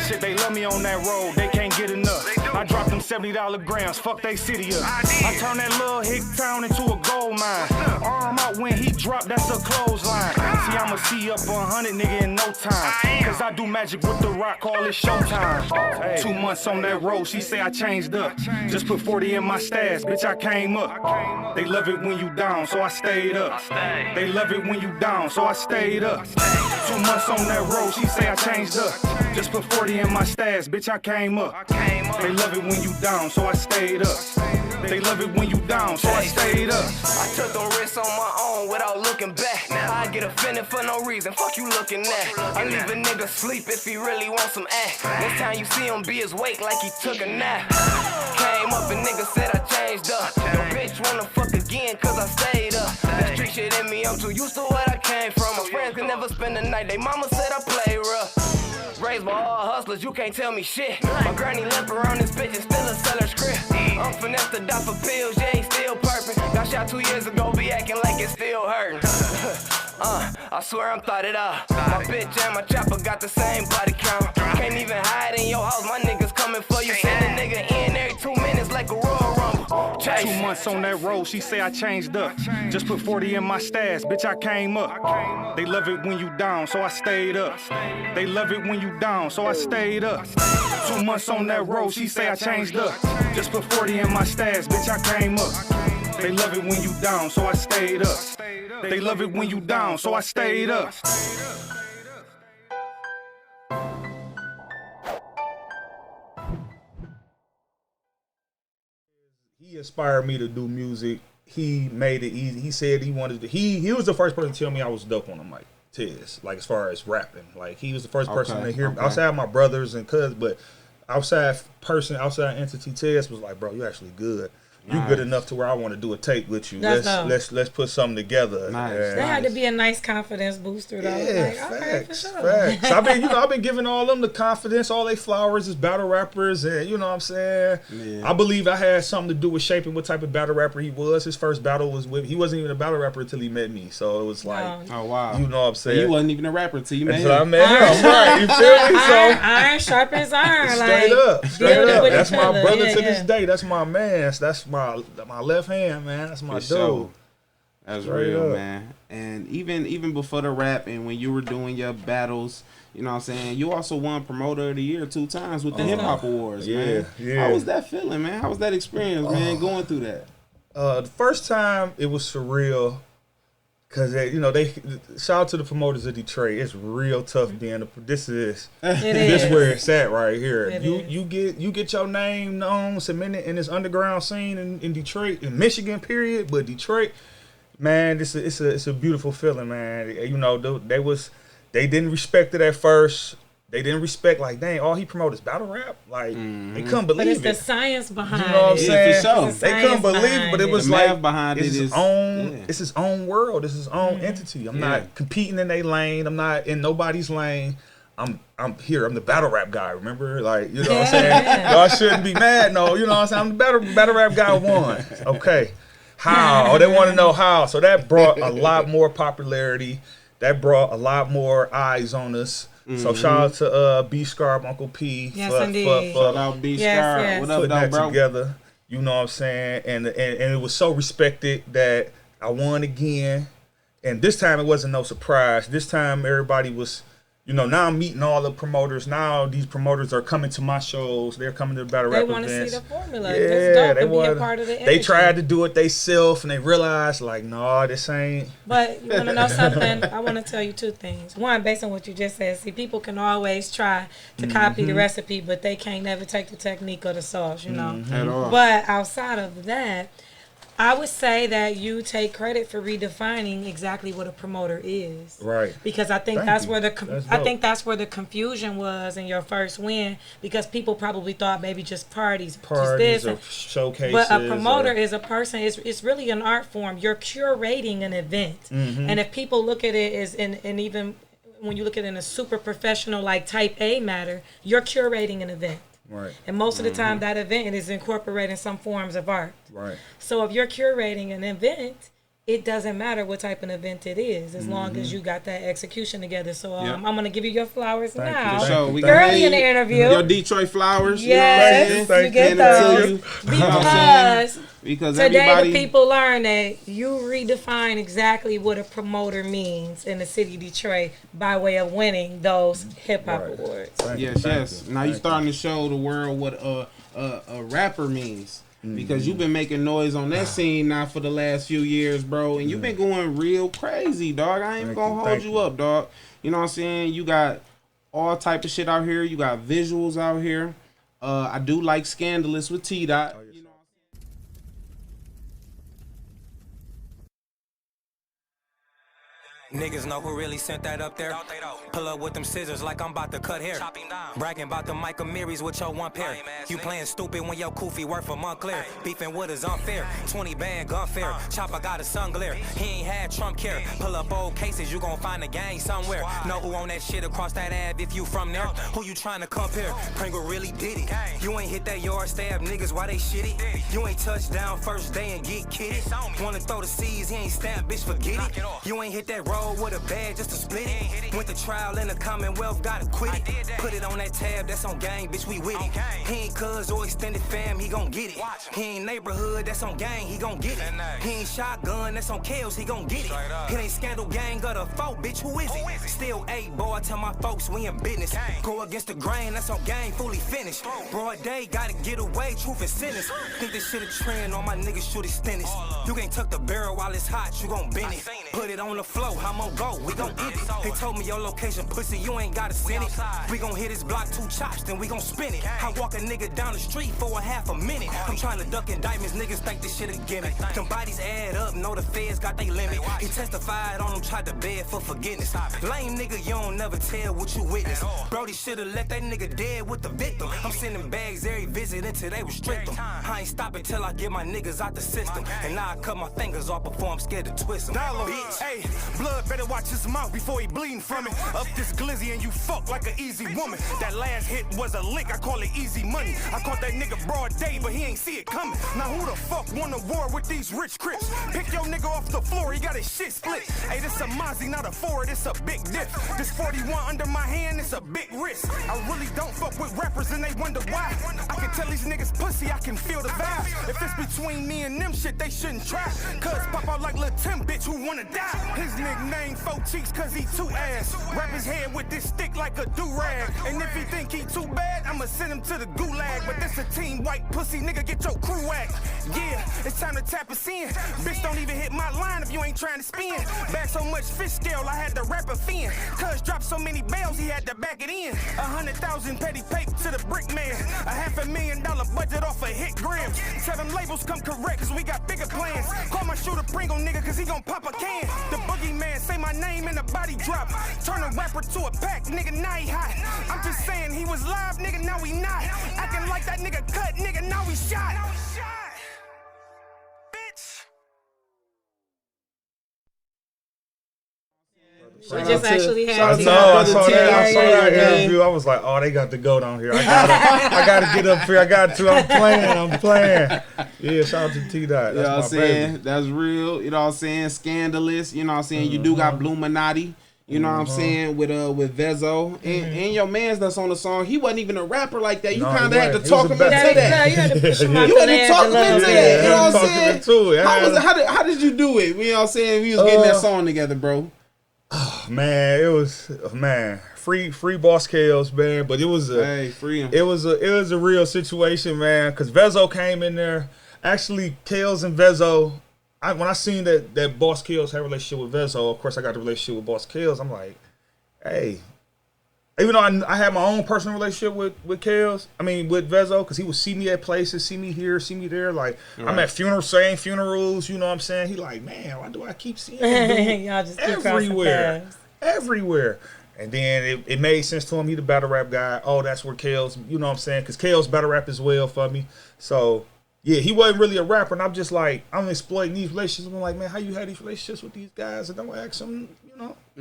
Shit, they love me on that road, they can't get enough. I dropped them $70 grams, fuck they city up. I turn that little hick town into a gold mine. Arm out when he drop, that's a clothesline. See, I'ma see up 100 nigga in no time. Cause I do magic with the rock, all it's showtime. 2 months on that road, she say I changed up. Just put 40 in my stash, bitch, I came up. They love it when you down, so I stayed up. They love it when you down, so I stayed up. 2 months on that road, she say I changed up. Just put 40 in my stash, bitch, I came up. They love it when you down, so I stayed up. They love it when you down, so I stayed up. I took the risk on my own without looking back. Now I get offended for no reason, fuck you looking at. I leave a nigga sleep if he really wants some act. Next time you see him, be his wake like he took a nap. Came up and nigga said I changed up. Your bitch wanna fuck again cause I stayed up. That street shit in me, I'm too used to where I came from. My friends can never spend the night, they mama said I play rough. Raised by all hustlers, you can't tell me shit. My granny limp around this bitch and still a seller script. I'm finesse to die for pills, yeah, he still perfect. Got shot 2 years ago, be acting like it's still hurting. I swear I'm thought it out. My bitch and my chopper got the same body count. Can't even hide in your house, my niggas coming for you. Send a nigga in every 2 minutes like a Royal Rumble. Check Ice. 2 months on that road, she say I changed up. Just put 40 in my stash, bitch, I came up. They love it when you down, so I stayed up. They love it when you down, so I stayed up. 2 months on that road, she say I changed up. Just put 40 in my stash, bitch, I came up. They love it when you down, so I stayed up. They love it when you down, so I stayed up. He inspired me to do music. He made it easy. He said he wanted to. He was the first person to tell me I was dope on the mic. Tiz, like as far as rapping, like he was the first person to hear. Outside my brothers and cousins, but outside entity, Tiz was like, bro, you actually good. You good enough to where I want to do a tape with you. Let's put something together. There had to be a nice confidence booster though. Yeah, like, facts, for sure. facts. I've been giving all them the confidence, all they flowers as battle rappers, and you know what I'm saying. Yeah. I believe I had something to do with shaping what type of battle rapper he was. His first battle was with. He wasn't even a battle rapper until he met me, so it was like, oh wow, you know what I'm saying. He wasn't even a rapper until you met him. So I met him, right? You feel me? So iron sharpens iron. Straight like, up, straight up. That's my brother to this yeah. day. That's my man. That's my left hand, man. That's my dude. Sure. That's Straight real, up. man. And even before the rap and when you were doing your battles, you know what I'm saying, you also won Promoter of the Year 2 times with the Hip Hop Awards, man. Yeah. How was that feeling, man? How was that experience, man, going through that? The first time it was surreal. Cause they shout out to the promoters of Detroit. It's real tough being this is where it's at right here. You get your name known, cemented in this underground scene in Detroit, in Michigan, period. But Detroit, man, it's a beautiful feeling, man. You know, they didn't respect it at first. They didn't respect, like, dang, all he promoted is battle rap. Like, they couldn't believe it. But it's the science behind it. You know what I'm saying? For sure. They couldn't believe it, but it was the like, math behind it's his own world. It's his own entity. I'm not competing in their lane. I'm not in nobody's lane. I'm here. I'm the battle rap guy, remember? Like, you know what I'm saying? Y'all shouldn't be mad. No, you know what I'm saying? I'm the battle rap guy won. Okay. How? They want to know how. So that brought a lot more popularity. That brought a lot more eyes on us. So shout out to B Scarp, Uncle P. Yes, for indeed. Shout out B Scarp. Yes. What up, putting that bro? together. You know what I'm saying? And it was so respected that I won again. And this time it wasn't no surprise. This time everybody was, now I'm meeting all the promoters. Now these promoters are coming to my shows. They're coming to the battle rap events. They want to see the formula. Yeah, It's dope to be a part of the industry. They tried to do it themselves and they realized, like, no, this ain't. But you want to know something? I want to tell you 2 things. One, based on what you just said, see, people can always try to copy the recipe, but they can't never take the technique or the sauce, At all. But outside of that, I would say that you take credit for redefining exactly what a promoter is. Right. Because I think Thank that's you. where That's the confusion was in your first win, because people probably thought maybe just parties just Or this. showcases. But a promoter is a person. It's really an art form. You're curating an event, and if people look at it as and even when you look at it in a super professional like type A matter, you're curating an event. Right. And most of the time, that event is incorporating some forms of art. Right. So if you're curating an event, it doesn't matter what type of event it is, as long as you got that execution together. So I'm going to give you your flowers now. So we early in the interview. Your Detroit flowers. Yes, you get those. Because today everybody, the people learn that you redefine exactly what a promoter means in the city of Detroit by way of winning those hip hop awards. Yes. Now you're starting to show the world what a rapper means. Because you've been making noise on that scene now for the last few years, bro. And you've been going real crazy, dog. I ain't even gonna hold you up, dog. You know what I'm saying? You got all type of shit out here. You got visuals out here. I do like Scandalous with T-Dot. You know what I'm saying? Niggas know who really sent that up there. Pull up with them scissors like I'm about to cut hair. Bragging about the Micah Marys with your one pair. You playing stupid when your koofy worth for Montclair. Beefing with is unfair. 20 band gun fair. Chopper got a sun glare. He ain't had Trump care. Pull up old cases, you gon' find a gang somewhere. Know who on that shit across that Ave if you from there. Who you trying to compare? Pringle really did it. You ain't hit that yard stab niggas why they shitty. You ain't touched down first day and get kidded. Wanna throw the C's, he ain't stamp, bitch, forget it. You ain't hit that road road with a bag just to split it. Went to trial in the Commonwealth, gotta quit it. Put it on that tab, that's on gang, bitch, we with it. He ain't cuz or extended fam, he gon' get it. He ain't neighborhood, that's on gang, he gon' get it. He ain't shotgun, that's on kills, he gon' get it. It ain't scandal gang of the folk, bitch, who is it? Still 8, boy, I tell my folks we in business. Go against the grain, that's on gang, fully finished. Broad day, gotta get away, truth and sentence. Think this shit a trend, all my niggas shoot extend it. You can't tuck the barrel while it's hot, you gon' bend it. Put it on the floor, I'm on go, we gon' eat it. They told me your location, pussy, you ain't gotta send it. We gon' hit this block 2 chops, then we gon' spin it. I walk a nigga down the street for a half a minute. I'm trying to duck indictments, niggas think this shit a gimmick. Them bodies add up, know the feds got they limit. He testified on him, tried to beg for forgiveness. Lame nigga, you don't never tell what you witness. Brody shoulda left that nigga dead with the victim. I'm sending bags every visit until they restrict them. I ain't stopping till I get my niggas out the system. And now I cut my fingers off before I'm scared to twist them. Dollar, hey, blood better watch his mouth before he bleeding from it. Up this glizzy and you fuck like an easy woman. That last hit was a lick, I call it easy money. I caught that nigga broad day, but he ain't see it coming. Now who the fuck won the war with these rich crips? Pick your nigga off the floor, he got his shit split. Hey, this a Mozzie, not a Ford, it's a big diff. This 41 under my hand, it's a big risk. I really don't fuck with rappers and they wonder why. I can tell these niggas pussy, I can feel the vibe. If it's between me and them shit, they shouldn't try. Cuz pop out like Lil' Tim, bitch, who wanna die? His nickname 4 cheeks, cause he too ass. Wrap his head with this stick like a do-rag. And if he think he too bad, I'ma send him to the gulag. But this a team white pussy, nigga, get your crew whacked. Yeah, it's time to tap us in. Bitch, don't even hit my line if you ain't trying to spin. Back so much fish scale, I had to wrap a fin. Cuz dropped so many bells, he had to back it in. 100,000 petty paper to the brick man. $500,000 budget off a hit gram. Tell them labels come correct, cause we got bigger plans. Call my shooter Pringle, nigga, cause he gon' pop a can. The boogeyman, say my name and the body drop. Turn a rapper to a pack, nigga, now he hot. I'm just saying he was live, nigga, now he not. Acting like that nigga cut, nigga, now he shot. Bitch. We just actually had I saw that interview. I was like, oh, they got to go down here. I gotta get up here. I got to. I'm playing. Yeah, shout out to T-Dot. You know what I'm saying? That's real. You know what I'm saying? Scandalous. You know what I'm saying? You do got Bluminati. You know what I'm saying? With Vezzo. And your man's that's on the song, he wasn't even a rapper like that. You kind of had to talk him into that. You had to push him out. You had to talk him into that. You know what I'm saying? Yeah. How did you do it? You know what I'm saying? We was getting that song together, bro. Man, it was free Boss Chaos, man. But it was free him. It was a real situation, man. Cause Vezzo came in there. Actually, Chaos and Vezzo. When I seen that Boss Chaos had a relationship with Vezzo, of course I got the relationship with Boss Chaos. I'm like, hey. Even though I had my own personal relationship with Chaos, with Vezzo, because he would see me at places, see me here, see me there. Like, right. I'm at funerals, you know what I'm saying? He like, man, why do I keep seeing him Y'all just keep everywhere. And then it made sense to him. He the battle rap guy. Oh, that's where Chaos, you know what I'm saying? Because Chaos battle rap as well for me. So, yeah, he wasn't really a rapper. And I'm just like, I'm exploiting these relationships. I'm like, man, how you had these relationships with these guys? And don't ask them,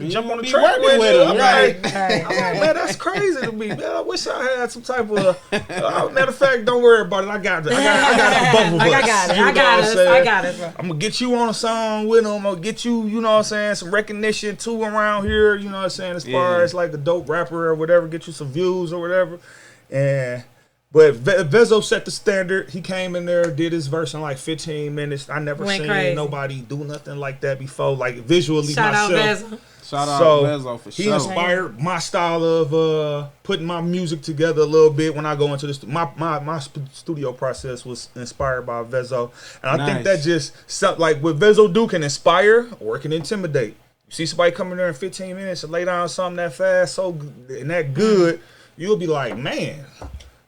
jump on the track with them. I'm like, man, that's crazy to me, man. I wish I had some type of. Matter of fact, don't worry about it. I got it. I got both of us. I got it, bro. I'm gonna get you on a song with them. I'm gonna get you, you know what I'm saying, some recognition too around here. You know what I'm saying, as far as like a dope rapper or whatever, get you some views or whatever. But Vezzo set the standard. He came in there, did his verse in like 15 minutes. I never seen nobody do nothing like that before, like visually myself. Shout out Vezzo for sure. He inspired my style of putting my music together a little bit when I go into this. My studio process was inspired by Vezzo. And I think that just, like what Vezzo do can inspire or it can intimidate. You see somebody coming there in 15 minutes and lay down something that fast and that good, you'll be like, man.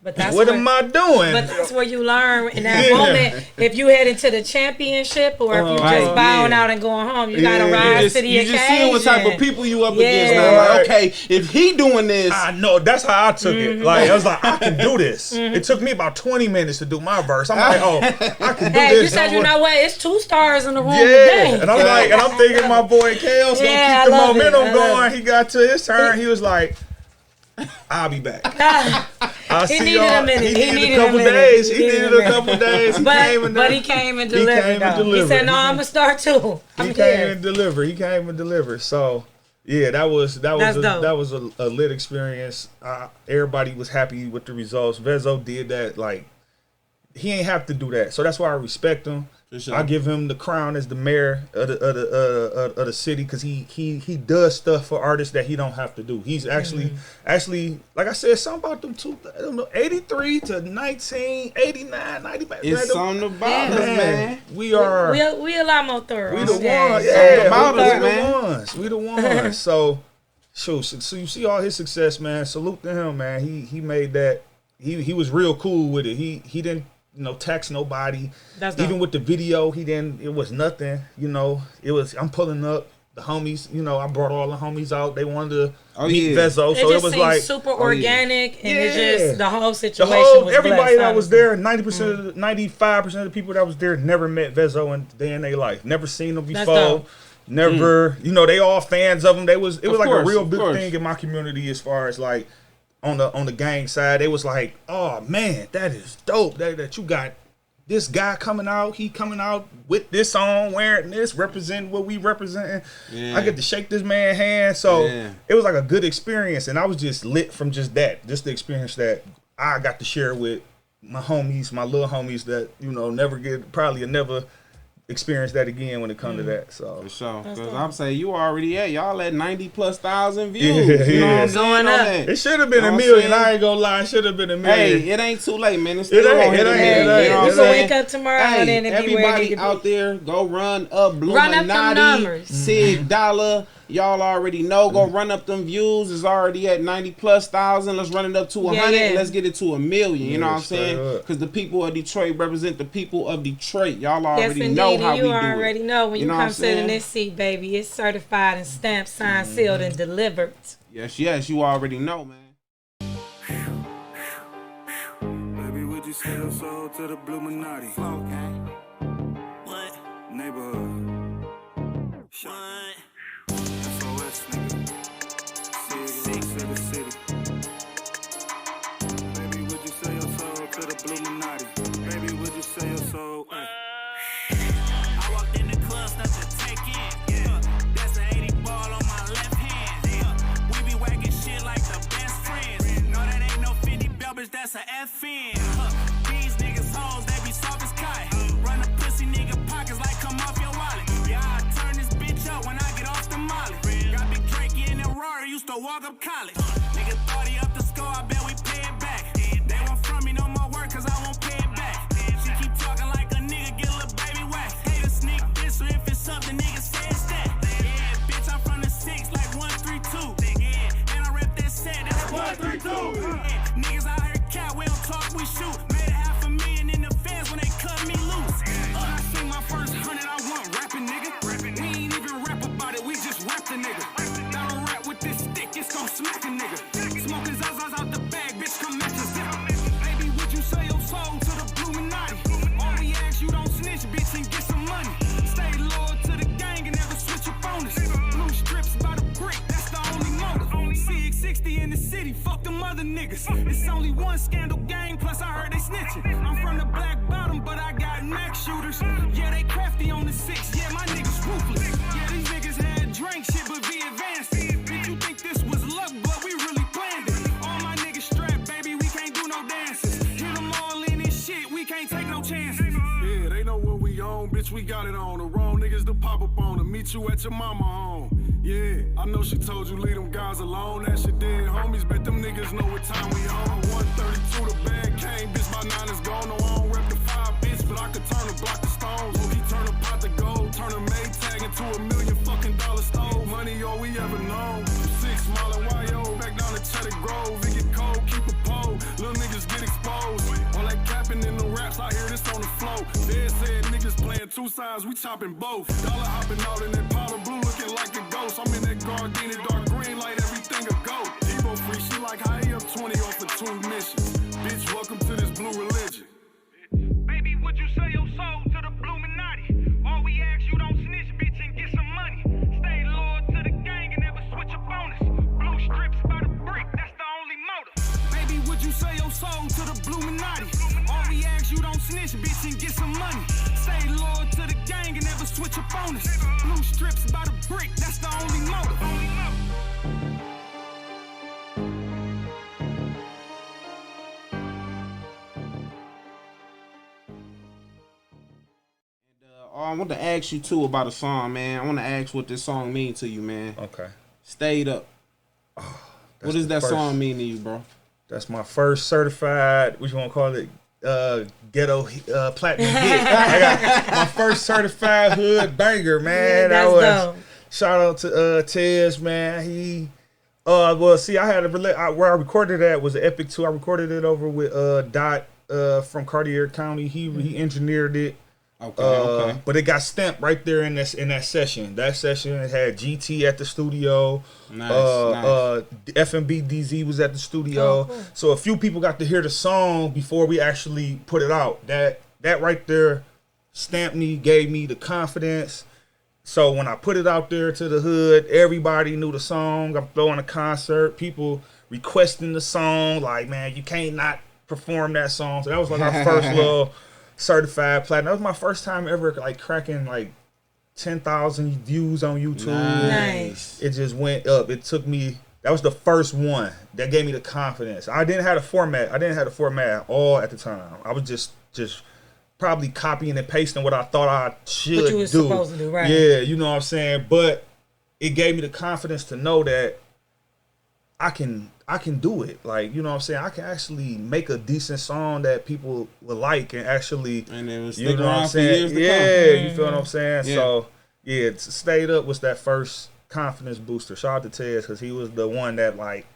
But that's what am I doing? But that's where you learn in that moment. If you head into the championship or if you just bowing out and going home, you gotta rise to the occasion. You just seeing what type of people you up against now. Like, okay, if he doing this, I know. That's how I took it. Like I was like, I can do this. It took me about 20 minutes to do my verse. I'm like, oh, I can do this. You said, you know what? It's 2 stars in the room today. And I'm like, and I'm thinking my boy Chaos gonna keep the momentum going. He got to his turn. He was like, I'll be back. He needed a minute. He needed a couple days. He needed a couple days. But he came and delivered. He said, "No, I'm gonna start too." He came and delivered. So yeah, that was a lit experience. Everybody was happy with the results. Vezzo did that. Like, he ain't have to do that. So that's why I respect him. Sure. I give him the crown as the mayor of the city because he does stuff for artists that he don't have to do. He's actually like I said, something about them 83 to 1989, 95. It's something about us, man. We a lot more thorough. We the ones, yeah. We the ones. So you see all his success, man. Salute to him, man. He made that. He was real cool with it. He didn't tax nobody. Even with the video, it was nothing. It was, I'm pulling up the homies. I brought all the homies out. They wanted to meet Vezzo. So it was like super organic, and it just the whole situation was everybody blessed, that was there, 90%, 95% of the people that was there never met Vezzo in day in their life. Never seen him before. Never, they all fans of him. It was like a real big thing in my community as far as like on the gang side. They was like, oh man, that is dope that you got this guy coming out. He coming out with this on, wearing this, representing what we representing. Yeah. I get to shake this man's hand. So it was like a good experience, and I was just lit from just the experience that I got to share with my homies, my little homies that never experience that again when it comes to that. So for sure, because I'm saying you already y'all at 90,000+ views. You know what going up. It should have been a million. I ain't gonna lie, it should have been a million. Hey, it ain't too late, man. It's still it ain't. You can wake up tomorrow and then everybody out there go run up Bluminati, Cig Dolla. Y'all already know. Go run up them views. It's already at 90,000+. Let's run it up to 100 and let's get it to 1 million. You know what I'm saying? Because the people of Detroit represent the people of Detroit. Y'all already know how we do it. You already know when you come sit in this seat, baby. It's certified and stamped, signed, sealed, and delivered. Yes, you already know, man. Baby, would you sell your soul to the Bluminati? What? Neighborhood. What? SOS, nigga. City. Baby, would you sell your soul to the Bluminati? Baby, would you sell your soul? I walked in the club, stuff to take in. That's an 80 ball on my left hand. We be wagging shit like the best friends. No, that ain't no 50 bell, bitch, that's a FN. These niggas hoes, they be soft as kite. Run a pussy nigga pockets like come off your wallet. Yeah, I turn this bitch up when I get off the molly. Got Big Drakey in the Rory, used to walk up college. Nigga thought he up the score, I bet we pay it back. They want from me no more work, cause I won't pay it back. She keep talking like a nigga, get a little baby whack. Hate a sneak this, so if it's something, nigga say it's that. Yeah, bitch, I'm from the 6 like 132. Yeah, and I rep that set, that's 132. Niggas out here cat, we don't talk, we shoot. Made $500,000 in the fans when they cut me loose. I seen my first 100, I want rapping, nigga. We ain't even rap about it, we just rap the nigga. I don't rap with this stick, it's gon' smack a nigga. Smoking Zazas out the bag, bitch, come match us down. Baby, would you sell your soul to the Bluminati? All we ask, you don't snitch, bitch, and get some money. Stay loyal to the gang and never switch your bonus. Blue strips by the brick, that's the only motive. Cig 60 in the city, fuck them other niggas. It's only one scandal gang, plus I heard they snitching. I'm from the black bottom, but I got max shooters. Yeah, they crafty on the 6, yeah, my niggas ruthless. Yeah, these niggas had drink shit, but be advanced. Did you think this was luck, but we really planned it? All my niggas strapped, baby, we can't do no dances. Hit them all in this shit, we can't take no chances. Yeah, they know what we own, bitch, we got it on. The wrong niggas to pop up on to meet you at your mama home. Yeah, I know she told you leave them guys alone. That shit dead, homies, bet them niggas know what time we on. 132 the bag came, bitch, my 9 is gone. No, I don't rep the 5, bitch, but I could turn a block to stones. He turn a pot to gold, turn a Maytag into $1 million fucking dollar stove. Money all we ever known. 6 Mile and YO, back down to Cheddar Grove. It get cold, keep a pole, little niggas get exposed. All that capping in the raps, I hear this on the flow. They said niggas playing 2 sides, we chopping both. Dollar hopping out in that powder blue, looking like a ghost. I'm in that Gardenia dark green, like everything a goat. Evo free, she like how he up 20 off of 2 missions. Bitch, welcome to this blue religion. Baby, would you sell your soul to the Bluminati? All we ask, you don't snitch, bitch, and get some money. Stay loyal to the gang and never switch a bonus. Blue strips by the brick, that's the only you sell your soul to the Bluminati. All we ask, you don't snitch, bitch, and get some money. Stay loyal to the gang and never switch up on us. Blue strips by the brick, that's the only motive. I want to ask you too about a song, man. I want to ask what this song mean to you, man. Okay. Stayed Up. What does that song mean to you, bro? That's my first certified, what you want to call it, ghetto platinum hit. I got my first certified hood banger, man. Yeah, that's dope. Shout out to Tez, man. He, well, see, I had where I recorded that was an Epic 2. I recorded it over with Dot from Cartier County. He engineered it. Okay. But it got stamped right there in that session. That session it had GT at the studio. Nice. FMB DZ was at the studio. Cool. So a few people got to hear the song before we actually put it out. That right there stamped me, gave me the confidence. So when I put it out there to the hood, everybody knew the song. I'm throwing a concert, people requesting the song, like, man, you can't not perform that song. So that was like our first little certified platinum. That was my first time ever like cracking like 10,000 views on YouTube. Nice. It just went up. It took me. That was the first one that gave me the confidence. I didn't have a format. at all at the time. I was just probably copying and pasting what I thought I should What you was supposed to do, right? Yeah, you know what I'm saying. But it gave me the confidence to know that I can do it. Like, you know what I'm saying? I can actually make a decent song that people will like and actually, And it was you know what I'm saying? Yeah, you feel what I'm saying? Yeah. So, yeah, Stayed Up was that first confidence booster. Shout out to Tez because he was the one that like,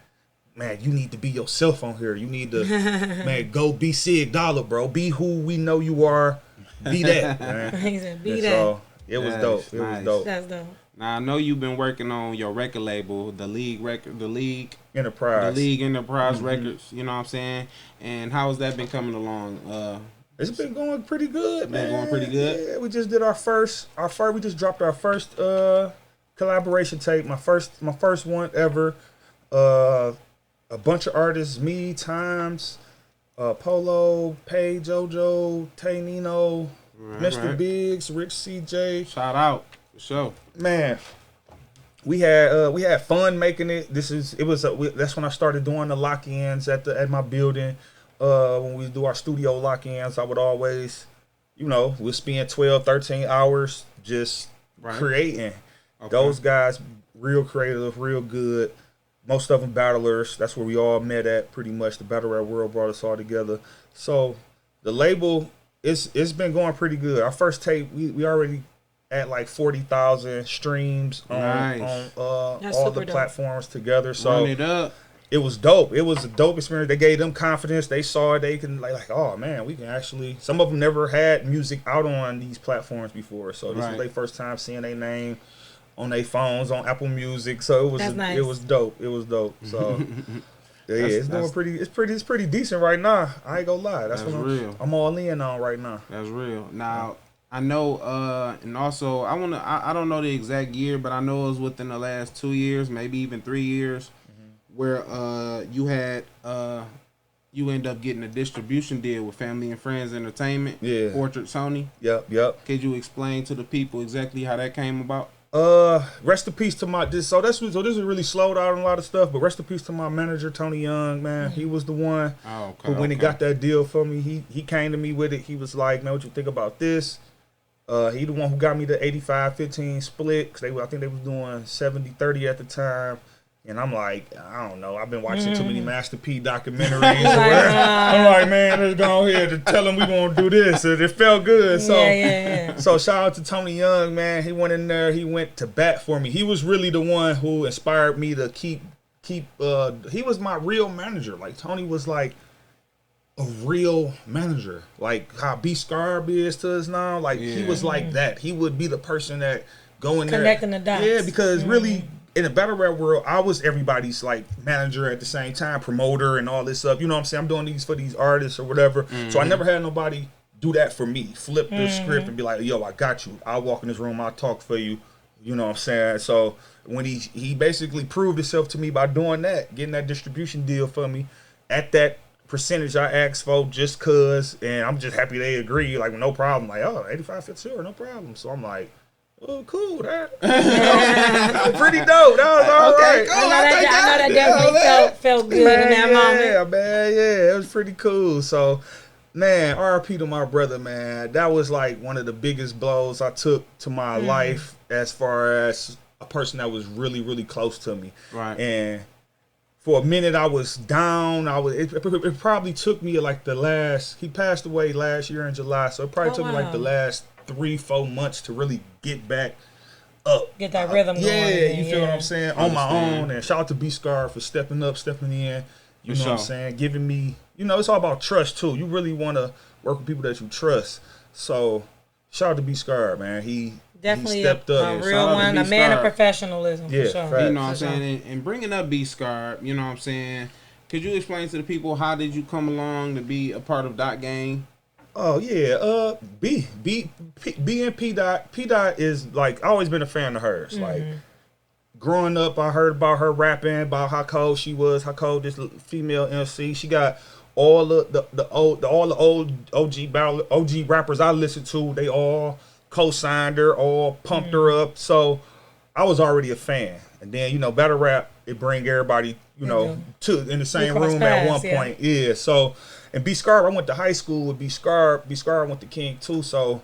man, you need to be yourself on here. You need to, man, go be Cig Dolla, bro. Be who we know you are. Be that, man. He said, be And that. so, it was Nice, dope. It nice. was dope. That's dope. Now I know you've been working on your record label, the League Enterprise. Records. You know what I'm saying? And how has that been coming along? It's been going pretty good, man. Been going pretty good? Yeah, we just did we just dropped our first collaboration tape, my first one ever. A bunch of artists, me, Times, Polo, Pay, JoJo, Tay Nino, Mr. Biggs, Rich CJ. Shout out for sure. Man, we had fun making it. That's when I started doing the lock-ins at my building. When we do our studio lock-ins, I would always, we'll spend 12, 13 hours just creating. Okay. Those guys, real creative, real good. Most of them battlers. That's where we all met at, pretty much. The Battle Rap World brought us all together. So the label, it's been going pretty good. Our first tape, we already at like 40,000 streams on all the platforms together. So Run it up. It was dope. It was a dope experience. They gave them confidence. They saw they can like, oh man, we can actually. Some of them never had music out on these platforms before, so this was their first time seeing their name on their phones on Apple Music. So it was nice. It was dope. It was dope. So yeah, it's doing pretty. It's pretty decent right now. I ain't gonna lie. That's what real. I'm all in on right now. That's real. Now I know, and also I don't know the exact year, but I know it was within the last 2 years, maybe even 3 years, where you end up getting a distribution deal with Family and Friends Entertainment, Portrait Sony. Yep. Could you explain to the people exactly how that came about? Rest in peace to my this is really slowed out on a lot of stuff, but rest in peace to my manager Tony Young, man. He was the one who when he got that deal for me, he came to me with it. He was like, man, what you think about this? He the one who got me the 85-15 split, because I think they was doing 70-30 at the time. And I'm like, I don't know. I've been watching too many Master P documentaries. I'm like, man, let's go ahead and tell him we gonna do this. And it felt good. So, so shout out to Tony Young, man. He went in there. He went to bat for me. He was really the one who inspired me to keep. He was my real manager. Like Tony was like a real manager. Like how B Scarb is to us now. Like he was like that. He would be the person that go in there connecting the dots. Yeah, because really. In the battle rap world, I was everybody's like manager at the same time, promoter and all this stuff. You know what I'm saying? I'm doing these for these artists or whatever. So I never had nobody do that for me. Flip the script and be like, yo, I got you. I'll walk in this room, I'll talk for you. You know what I'm saying? So when he basically proved himself to me by doing that, getting that distribution deal for me at that percentage I asked for just cause, and I'm just happy they agree. Like, no problem. Like, oh, 85 for sure, no problem. So I'm like, oh, cool. That was pretty dope. That was all right. Cool. I know that definitely felt good in that moment. Yeah, man. Yeah, it was pretty cool. So, man, RIP to my brother, man. That was like one of the biggest blows I took to my life as far as a person that was really, really close to me. Right. And for a minute, I was down. It probably took me like he passed away last year in July. So it probably took me like the last 3-4 months to really get back up. Get that rhythm going. Yeah, you feel what I'm saying? On my own. And shout out to B-Scar for stepping up, stepping in. You know what I'm saying? Giving me, it's all about trust too. You really want to work with people that you trust. So shout out to B-Scar, man. He definitely stepped up. A real one, a man of professionalism, for sure. Facts. You know what I'm saying? And bringing up B-Scar, you know what I'm saying? Could you explain to the people, how did you come along to be a part of Dot Gang? Oh yeah, B and P Dot is like, I always been a fan of hers. Like growing up, I heard about her rapping, about how cold she was, how cold this female MC. She got all the old OG rappers I listened to. They all co-signed her, all pumped her up. So I was already a fan. And then battle rap, it bring everybody in the same room at one point. Yeah. So. And B-Scar, I went to high school with B-Scar. B-Scar, I went to King too. So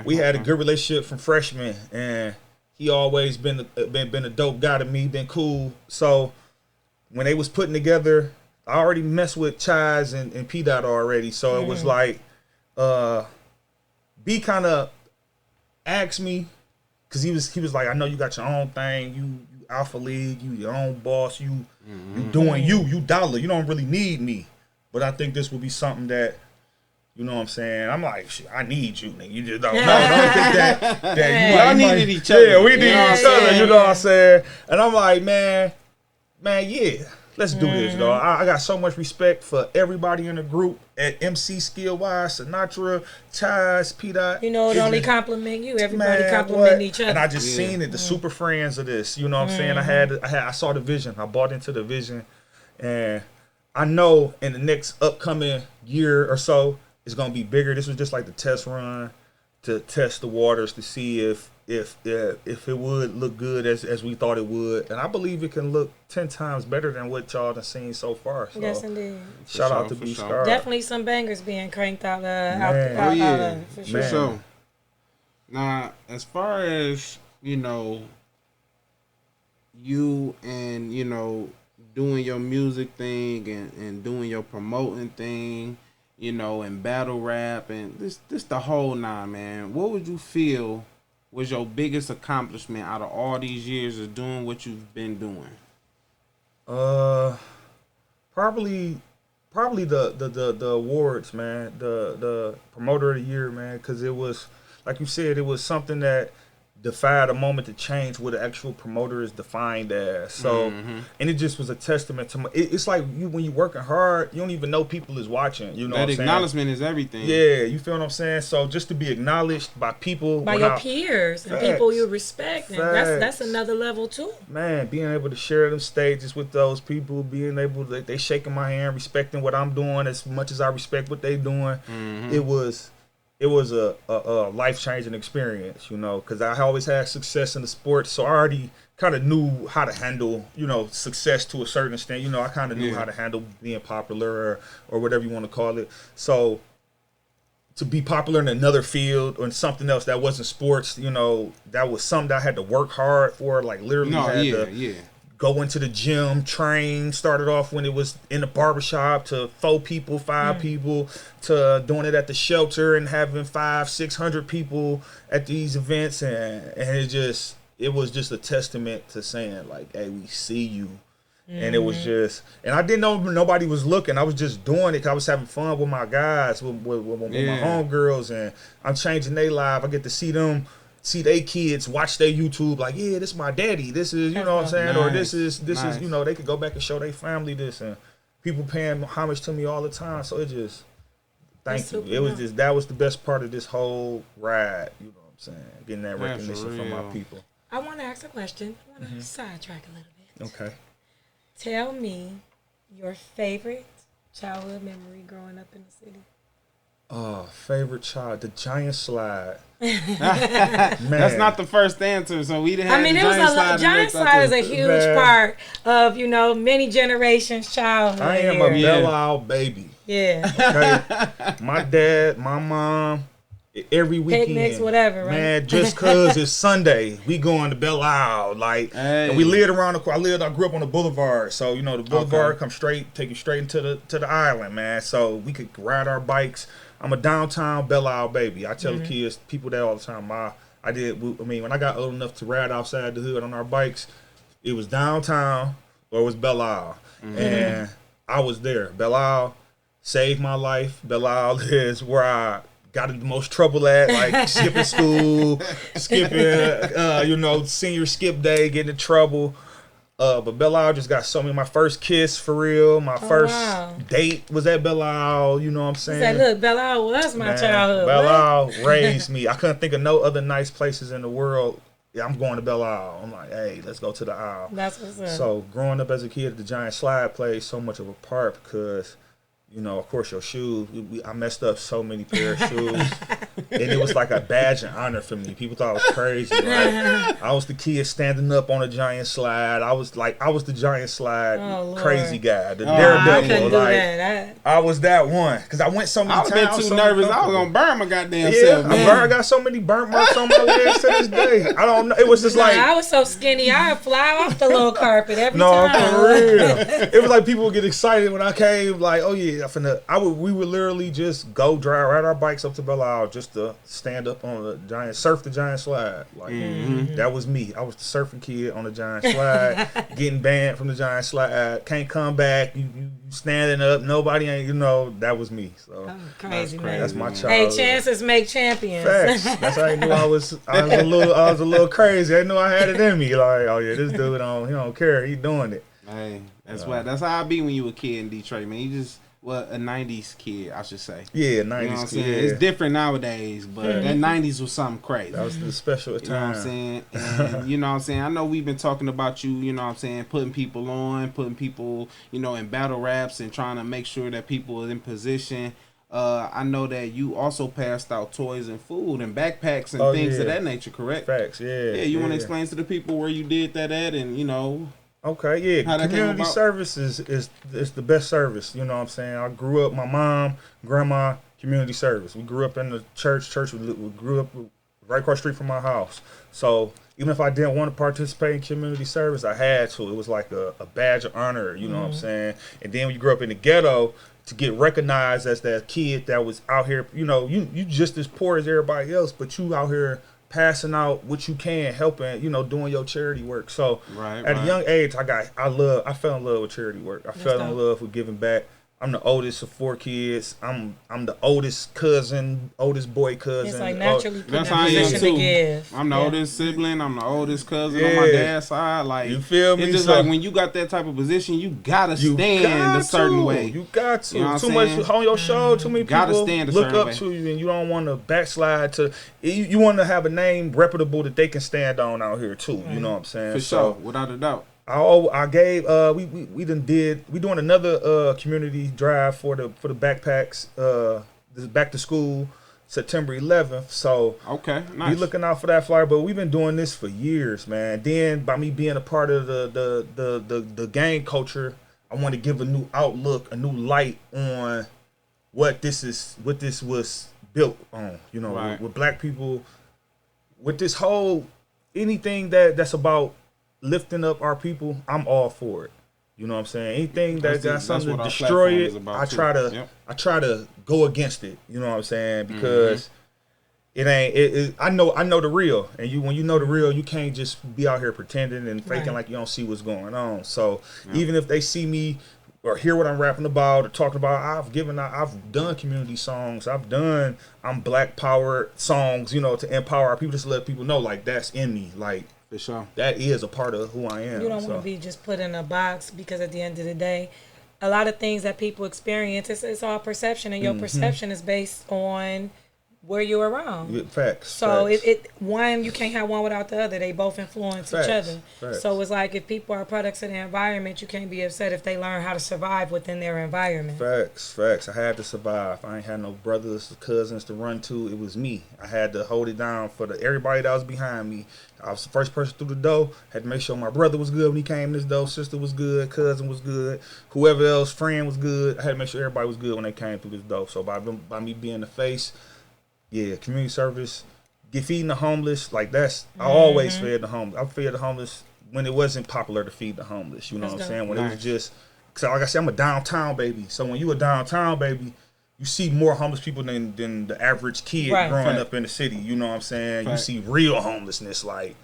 we had a good relationship from freshman, and he always been a dope guy to me, been cool. So when they was putting together, I already messed with Chaz and P-Dot already. So it was like, B kind of asked me, because he was like, I know you got your own thing. You Alpha League, you your own boss. You doing you Dollar. You don't really need me. But I think this would be something that, you know what I'm saying? I'm like, shit, I need you, nigga. You just don't think that y'all needed each other. Yeah, we needed each other, you know what I'm saying? And I'm like, man, yeah, let's do this, dog. I got so much respect for everybody in the group at MC skill-wise, Sinatra, Chaz, P-Dot. it only compliment you. Everybody compliment each other. And I just seen it, the super friends of this. You know what I'm saying? I saw the vision. I bought into the vision. And I know in the next upcoming year or so, it's gonna be bigger. This was just like the test run to test the waters to see if it would look good as we thought it would, and I believe it can look 10 times better than what y'all have seen so far. So yes, indeed. Shout out to B-Scar. Definitely some bangers being cranked out. For sure. So, now, as far as you and doing your music thing and doing your promoting thing, and battle rap and this the whole nine, man. What would you feel was your biggest accomplishment out of all these years of doing what you've been doing? Probably the awards, man. The promoter of the year, man, because it was, like you said, it was something that defied a moment to change what the actual promoter is defined as. So, and it just was a testament to it's like when you're working hard, you don't even know people is watching. You know, that acknowledgement is everything. Yeah, you feel what I'm saying? So just to be acknowledged by people, by your peers and people you respect, and that's another level too. Man, being able to share them stages with those people, being able to, they shaking my hand, respecting what I'm doing as much as I respect what they doing. It was a life-changing experience, because I always had success in the sports, so I already kind of knew how to handle, success to a certain extent. I kind of knew how to handle being popular or whatever you want to call it. So to be popular in another field or in something else that wasn't sports, that was something that I had to work hard for, like literally go into the gym, train, started off when it was in the barbershop to 4 people, 5 people, to doing it at the shelter and having 500-600 people at these events. And it was just a testament to saying, like, hey, we see you. And it was just, and I didn't know nobody was looking. I was just doing it 'cause I was having fun with my guys, with my homegirls, and I'm changing their life. I get to see them, see their kids, watch their YouTube, like, yeah, this is my daddy. This is, you know what I'm saying? Nice. Or this is, they could go back and show their family this, and people paying homage to me all the time. So it just, thank you. It was just, that was the best part of this whole ride, you know what I'm saying? Getting that recognition from my people. I want to ask a question. I want to sidetrack a little bit. Okay. Tell me your favorite childhood memory growing up in the city? Favorite child, the giant slide. That's not the first answer, so we didn't have it was a giant slide is a huge part of many generations' childhood. I am a Belle Isle baby. Yeah. Okay. My dad, my mom, every weekend, picnics, whatever, right? Man, just cause it's Sunday, we going to Belle Isle, and we lived around the. I grew up on the boulevard, so the boulevard come straight, take you straight into the island, man. So we could ride our bikes. I'm a downtown Belle Isle baby. I tell the kids, people that all the time. When I got old enough to ride outside the hood on our bikes, it was downtown or it was Belle Isle, and I was there. Belle Isle saved my life. Belle Isle is where I got in the most trouble at, like skipping school, senior skip day, getting in trouble. But Belle Isle just got so many. My first kiss, for real. My first date was at Belle Isle. You know what I'm saying? Said, look, Belle Isle was my childhood. Belle Isle raised me. I couldn't think of no other nice places in the world. Yeah, I'm going to Belle Isle. I'm like, hey, let's go to the Isle. That's what's up. So growing up as a kid, the giant slide played so much of a part because, of course, your shoes. I messed up so many pair of shoes. And it was like a badge of honor for me. People thought I was crazy. Right? I was the kid standing up on a giant slide. I was the giant slide crazy guy, the daredevil. I was that one because I went so many times. I was too nervous. I was gonna burn my goddamn self. Man. I got so many burnt marks on my legs to this day. I don't know. It was just I was so skinny. I'd fly off the little carpet every time. No, for real. It was like people would get excited when I came. Like, oh yeah, we would literally just go ride our bikes up to Belle Isle just to stand up on surf the giant slide. That was me. I was the surfing kid on the giant slide, getting banned from the giant slide. Can't come back. You standing up. Nobody ain't. That was me. So crazy, man. That's my childhood. Hey, chances make champions. Facts. That's how I knew I was a little crazy. I knew I had it in me. Like, oh yeah, this dude he don't care. He doing it. Hey, that's how I be when you a kid in Detroit, man. You just. Well, a 90s kid, I should say. Yeah, 90s kid. Yeah. It's different nowadays, but that 90s was something crazy. That was the special time. You know what I'm saying? And, you know what I'm saying? I know we've been talking about you know what I'm saying, putting people in battle raps and trying to make sure that people are in position. I know that you also passed out toys and food and backpacks and things of that nature, correct? Facts, yeah. Yeah, you want to explain to the people where you did that at and, Okay, yeah. Community service is the best service. You know what I'm saying? I grew up, my mom, grandma, community service. We grew up in the church. We grew up right across the street from my house. So even if I didn't want to participate in community service, I had to. It was like a badge of honor, you know what I'm saying? And then when you grew up in the ghetto, to get recognized as that kid that was out here, you just as poor as everybody else, but you out here passing out what you can, helping, doing your charity work. So at a young age, I fell in love with charity work. I fell in love with giving back. I'm the oldest of 4 kids. I'm the oldest boy cousin. It's like naturally that's how I am too. I'm the oldest sibling. I'm the oldest cousin on my dad's side. Like, you feel me? It's just like when you got that type of position, you gotta stand a certain way. You got to. Too much on your show. Too many people look up to you, and you don't want to backslide to. You want to have a name reputable that they can stand on out here too. You know what I'm saying? For sure, without a doubt. I gave we doing another community drive for the backpacks this back to school September 11th. So okay, nice. Be looking out for that flyer. But we've been doing this for years, man. Then by me being a part of the gang culture, I want to give a new outlook, a new light on what this was built on. With black people, with this whole anything that's about lifting up our people, I'm all for it. You know what I'm saying? Anything that got something to destroy it, I try to go against it. You know what I'm saying? Because it ain't. I know the real, and when you know the real, you can't just be out here pretending and faking like you don't see what's going on. So even if they see me or hear what I'm rapping about or talking about, I've done community songs. I'm Black Power songs. To empower our people, just to let people know like that's in me. Like. For sure. That is a part of who I am. You don't want to be just put in a box because at the end of the day, a lot of things that people experience, it's all perception, and your perception is based on where you're around. Facts. So facts. it one, you can't have one without the other. They both influence each other. Facts. So it's like if people are products of their environment, you can't be upset if they learn how to survive within their environment. Facts. I had to survive. I ain't had no brothers, cousins to run to. It was me. I had to hold it down for everybody that was behind me. I was the first person through the door. Had to make sure my brother was good when he came in this door. Sister was good. Cousin was good. Whoever else, friend was good. I had to make sure everybody was good when they came through this door. So by me being the face, yeah, community service, feeding the homeless, like that's, I always fed the homeless. I fed the homeless when it wasn't popular to feed the homeless. You know what I'm saying? When it was just, cause like I said, I'm a downtown baby. So when you a downtown baby, you see more homeless people than the average kid growing up in the city. You know what I'm saying? You see real homelessness, like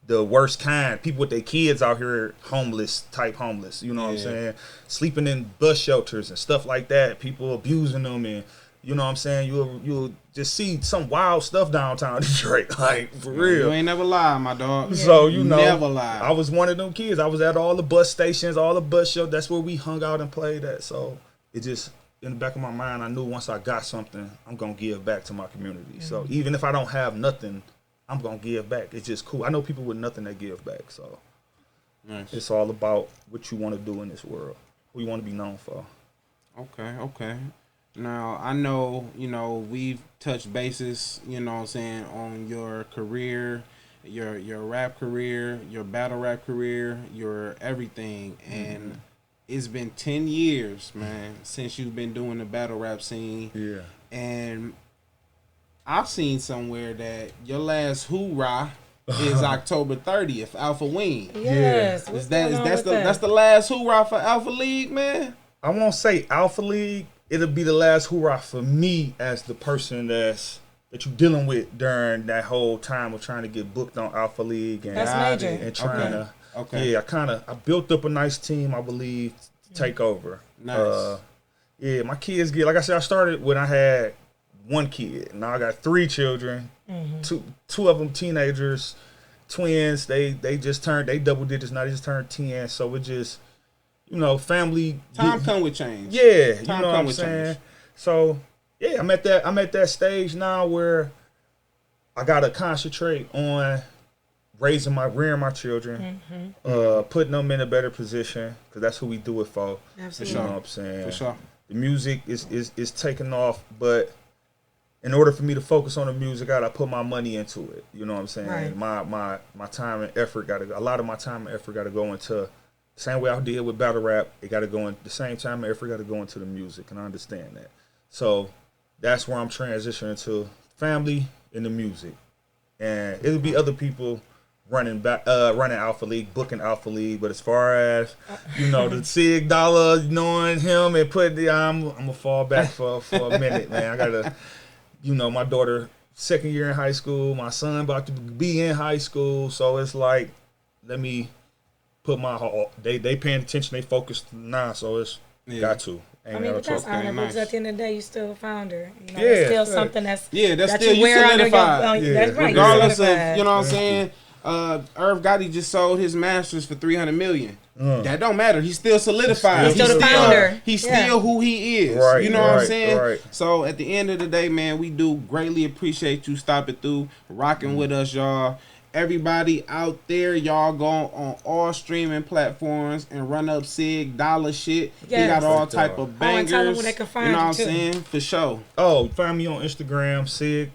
the worst kind. People with their kids out here homeless. You know what I'm saying? Sleeping in bus shelters and stuff like that. People abusing them, and you know what I'm saying? You'll just see some wild stuff downtown Detroit, like for real. You ain't never lied, my dog. So you know, never lied. I was one of them kids. I was at all the bus stations, all the bus shelters. That's where we hung out and played at. So it just, in the back of my mind, I knew once I got something, I'm gonna give back to my community. So even if I don't have nothing, I'm gonna give back. It's just cool. I know people with nothing that give back. So it's all about what you want to do in this world, who you want to be known for. Okay. Now, I know, we've touched bases, what I'm saying, on your career, your rap career, your battle rap career, your everything. And it's been 10 years, man, since you've been doing the battle rap scene. Yeah. And I've seen somewhere that your last hoorah is October 30th, Alpha Wing. Yes. Yeah. That's the last hoorah for Alpha League, man? I won't say Alpha League. It'll be the last hoorah for me as the person that you're dealing with during that whole time of trying to get booked on Alpha League and, that's major. And trying to. Okay. Yeah, I built up a nice team, I believe, to take over. Nice. Yeah, my kids like I said, I started when I had one kid. Now I got 3 children, two of them teenagers, twins. They double digits now. They just turned 10. So it just, family. Time come with change. Yeah, you know what I'm saying. Change. So yeah, I'm at that stage now where I gotta concentrate on rearing my children, putting them in a better position, because that's who we do it for. Absolutely. You know what I'm saying? For sure. The music is taking off, but in order for me to focus on the music, I gotta put my money into it. You know what I'm saying? Right. My time and effort a lot of my time and effort gotta go into the same way I did with battle rap. It gotta go in the same time and effort gotta go into the music, and I understand that. So that's where I'm transitioning to family and the music, and it'll be other people running Alpha League, booking Alpha League. But as far as the Cig Dolla, knowing him and I'm gonna fall back for a minute, man. I gotta, my daughter 2nd year in high school, my son about to be in high school, so it's like, let me put they paying attention, they focused now, so it's got to. But that's honorable, because at the end of the day, you're still a founder. Yeah, it's still something that's still you wear solidified. Under your, that's right. Regardless of, what I'm saying, Irv Gotti just sold his masters for $300 million. That don't matter. He's still solidified. He's still the founder. He's still who he is. Right, you know what I'm saying? Right. So at the end of the day, man, we do greatly appreciate you stopping through, rocking with us, y'all. Everybody out there, y'all go on all streaming platforms and run up Cig Dolla shit. Yes. He got all type of bangers. Tell them where they can find you know what I'm saying? For sure. Oh, find me on Instagram, Cig_Dolla,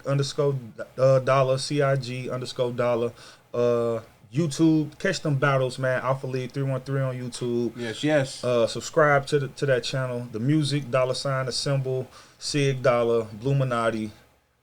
CIG_Dolla. YouTube, catch them battles, man. Alpha League 313 on YouTube. Yes. Subscribe to that channel. The music, $, the symbol, Cig Dolla, Bluminati.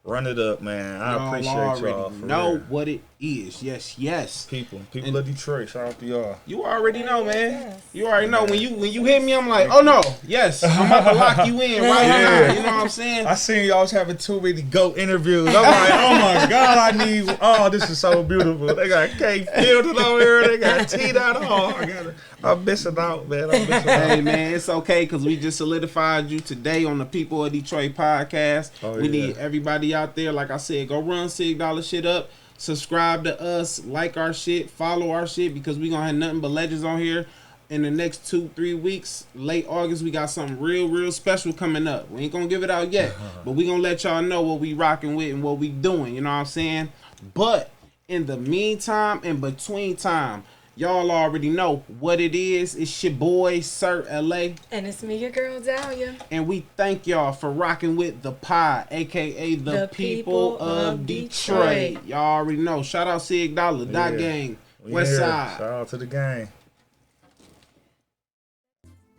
Run it up, man. I appreciate y'all. Know what it is. Yes. People of Detroit, shout out to y'all. You already know, man. Yes. You already know. When you hit me, I'm like, oh no, yes, I'm about to lock you in right now. You know what I'm saying? I seen y'all was having too many GOAT interviews. I'm like, oh my God, this is so beautiful. They got K Filtered over here. They got T-Dot. I'm missing out, man. Hey, man, it's okay, because we just solidified you today on the People of Detroit podcast. We need everybody out there, like I said, go run Cig Dolla shit up. Subscribe to us, like our shit, follow our shit, because we gonna have nothing but legends on here. in the next 2-3 weeks, late August, we got something real special coming up. We ain't gonna give it out yet, but we gonna let y'all know what we rocking with and what we doing. You know what I'm saying? But in the meantime, in between time, y'all already know what it is. It's your boy, Sir LA. And it's me, your girl, Dahlia. And we thank y'all for rocking with the pod, a.k.a. the people of Detroit. Y'all already know. Shout out Cig Dolla, Dot Gang, West Side. Shout out to the gang.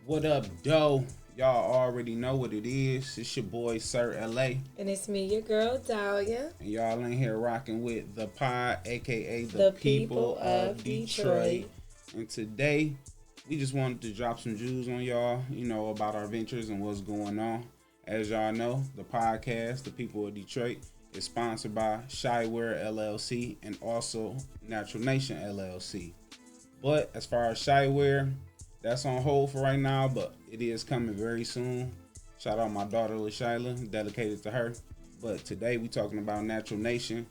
What up, doe? Y'all already know what it is. It's your boy, Sir LA. And it's me, your girl, Dahlia. And y'all in here rocking with the pod, a.k.a. the people of Detroit. And today, we just wanted to drop some jewels on y'all, you know, about our ventures and what's going on. As y'all know, the podcast, The People of Detroit, is sponsored by Icewear LLC and also Natural Nation LLC. But as far as Icewear, that's on hold for right now, but it is coming very soon. Shout out my daughter, LaShayla, dedicated to her. But today we talking about Natural Nation.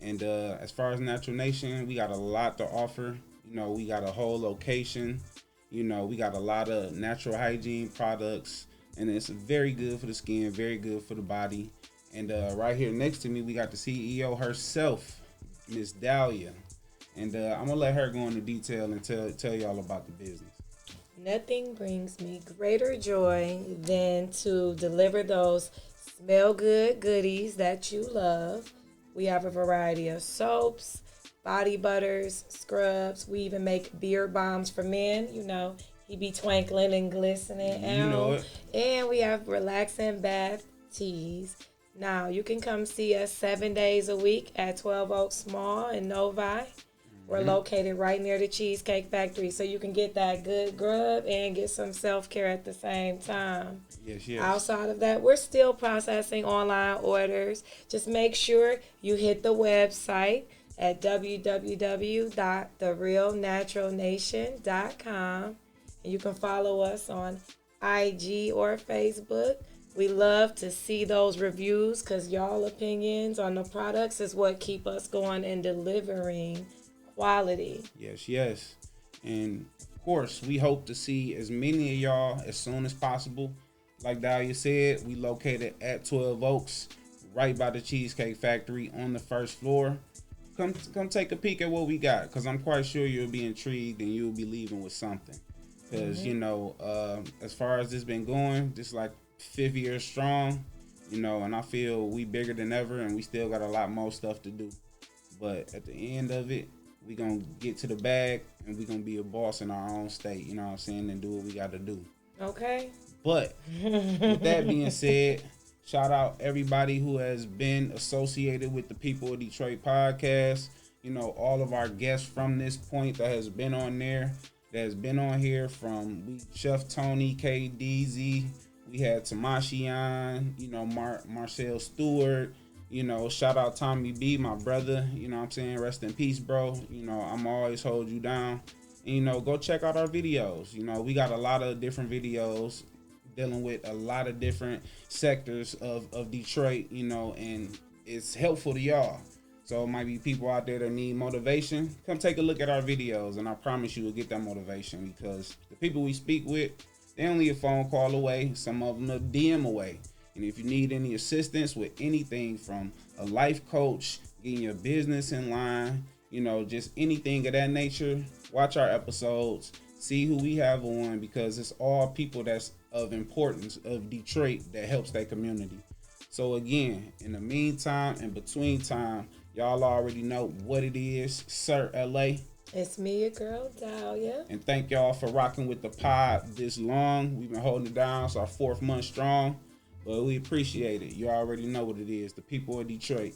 And as far as Natural Nation, we got a lot to offer. You know, we got a whole location. You know, we got a lot of natural hygiene products. And it's very good for the skin, very good for the body. And right here next to me, we got the CEO herself, Miss Dahlia. And I'm going to let her go into detail and tell y'all about the business. Nothing brings me greater joy than to deliver those smell good goodies that you love. We have a variety of soaps, body butters, scrubs. We even make beard balms for men. You know, he be twinkling and glistening. You know it. And we have relaxing bath teas. Now, you can come see us 7 days a week at 12 Oaks Mall in Novi. We're located right near the Cheesecake Factory, so you can get that good grub and get some self-care at the same time. Yes, yes. Outside of that, we're still processing online orders. Just make sure you hit the website at www.therealnaturalnation.com. And you can follow us on IG or Facebook. We love to see those reviews because y'all opinions on the products is what keep us going and delivering quality. Yes, yes. And of course, we hope to see as many of y'all as soon as possible. Like Dahlia said, we located at 12 Oaks, right by the Cheesecake Factory on the first floor. Come take a peek at what we got, because I'm quite sure you'll be intrigued and you'll be leaving with something. Because, you know, as far as this been going, this like 5th year strong, you know, and I feel we bigger than ever and we still got a lot more stuff to do. But at the end of it, we gonna get to the bag and we gonna be a boss in our own state, you know what I'm saying, and do what we gotta do. Okay. But with that being said, shout out everybody who has been associated with the People of Detroit podcast. You know, all of our guests from this point that has been on there, that has been on here, from Chef Tony, KDZ, we had Tamashi on, you know, Marcel Stewart. You know, shout out Tommy B, my brother. You know what I'm saying? Rest in peace, bro. You know, I'm always hold you down. And, you know, go check out our videos. You know, we got a lot of different videos dealing with a lot of different sectors of Detroit, you know, and it's helpful to y'all. So it might be people out there that need motivation. Come take a look at our videos, and I promise you will get that motivation, because the people we speak with, they only a phone call away. Some of them a DM away. And if you need any assistance with anything from a life coach, getting your business in line, you know, just anything of that nature, watch our episodes, see who we have on, because it's all people that's of importance of Detroit that helps that community. So again, in the meantime, in between time, y'all already know what it is. Sir LA. It's me, your girl, Dahlia. And thank y'all for rocking with the pod this long. We've been holding it down. It's our 4th month strong. But we appreciate it. You already know what it is. The People of Detroit.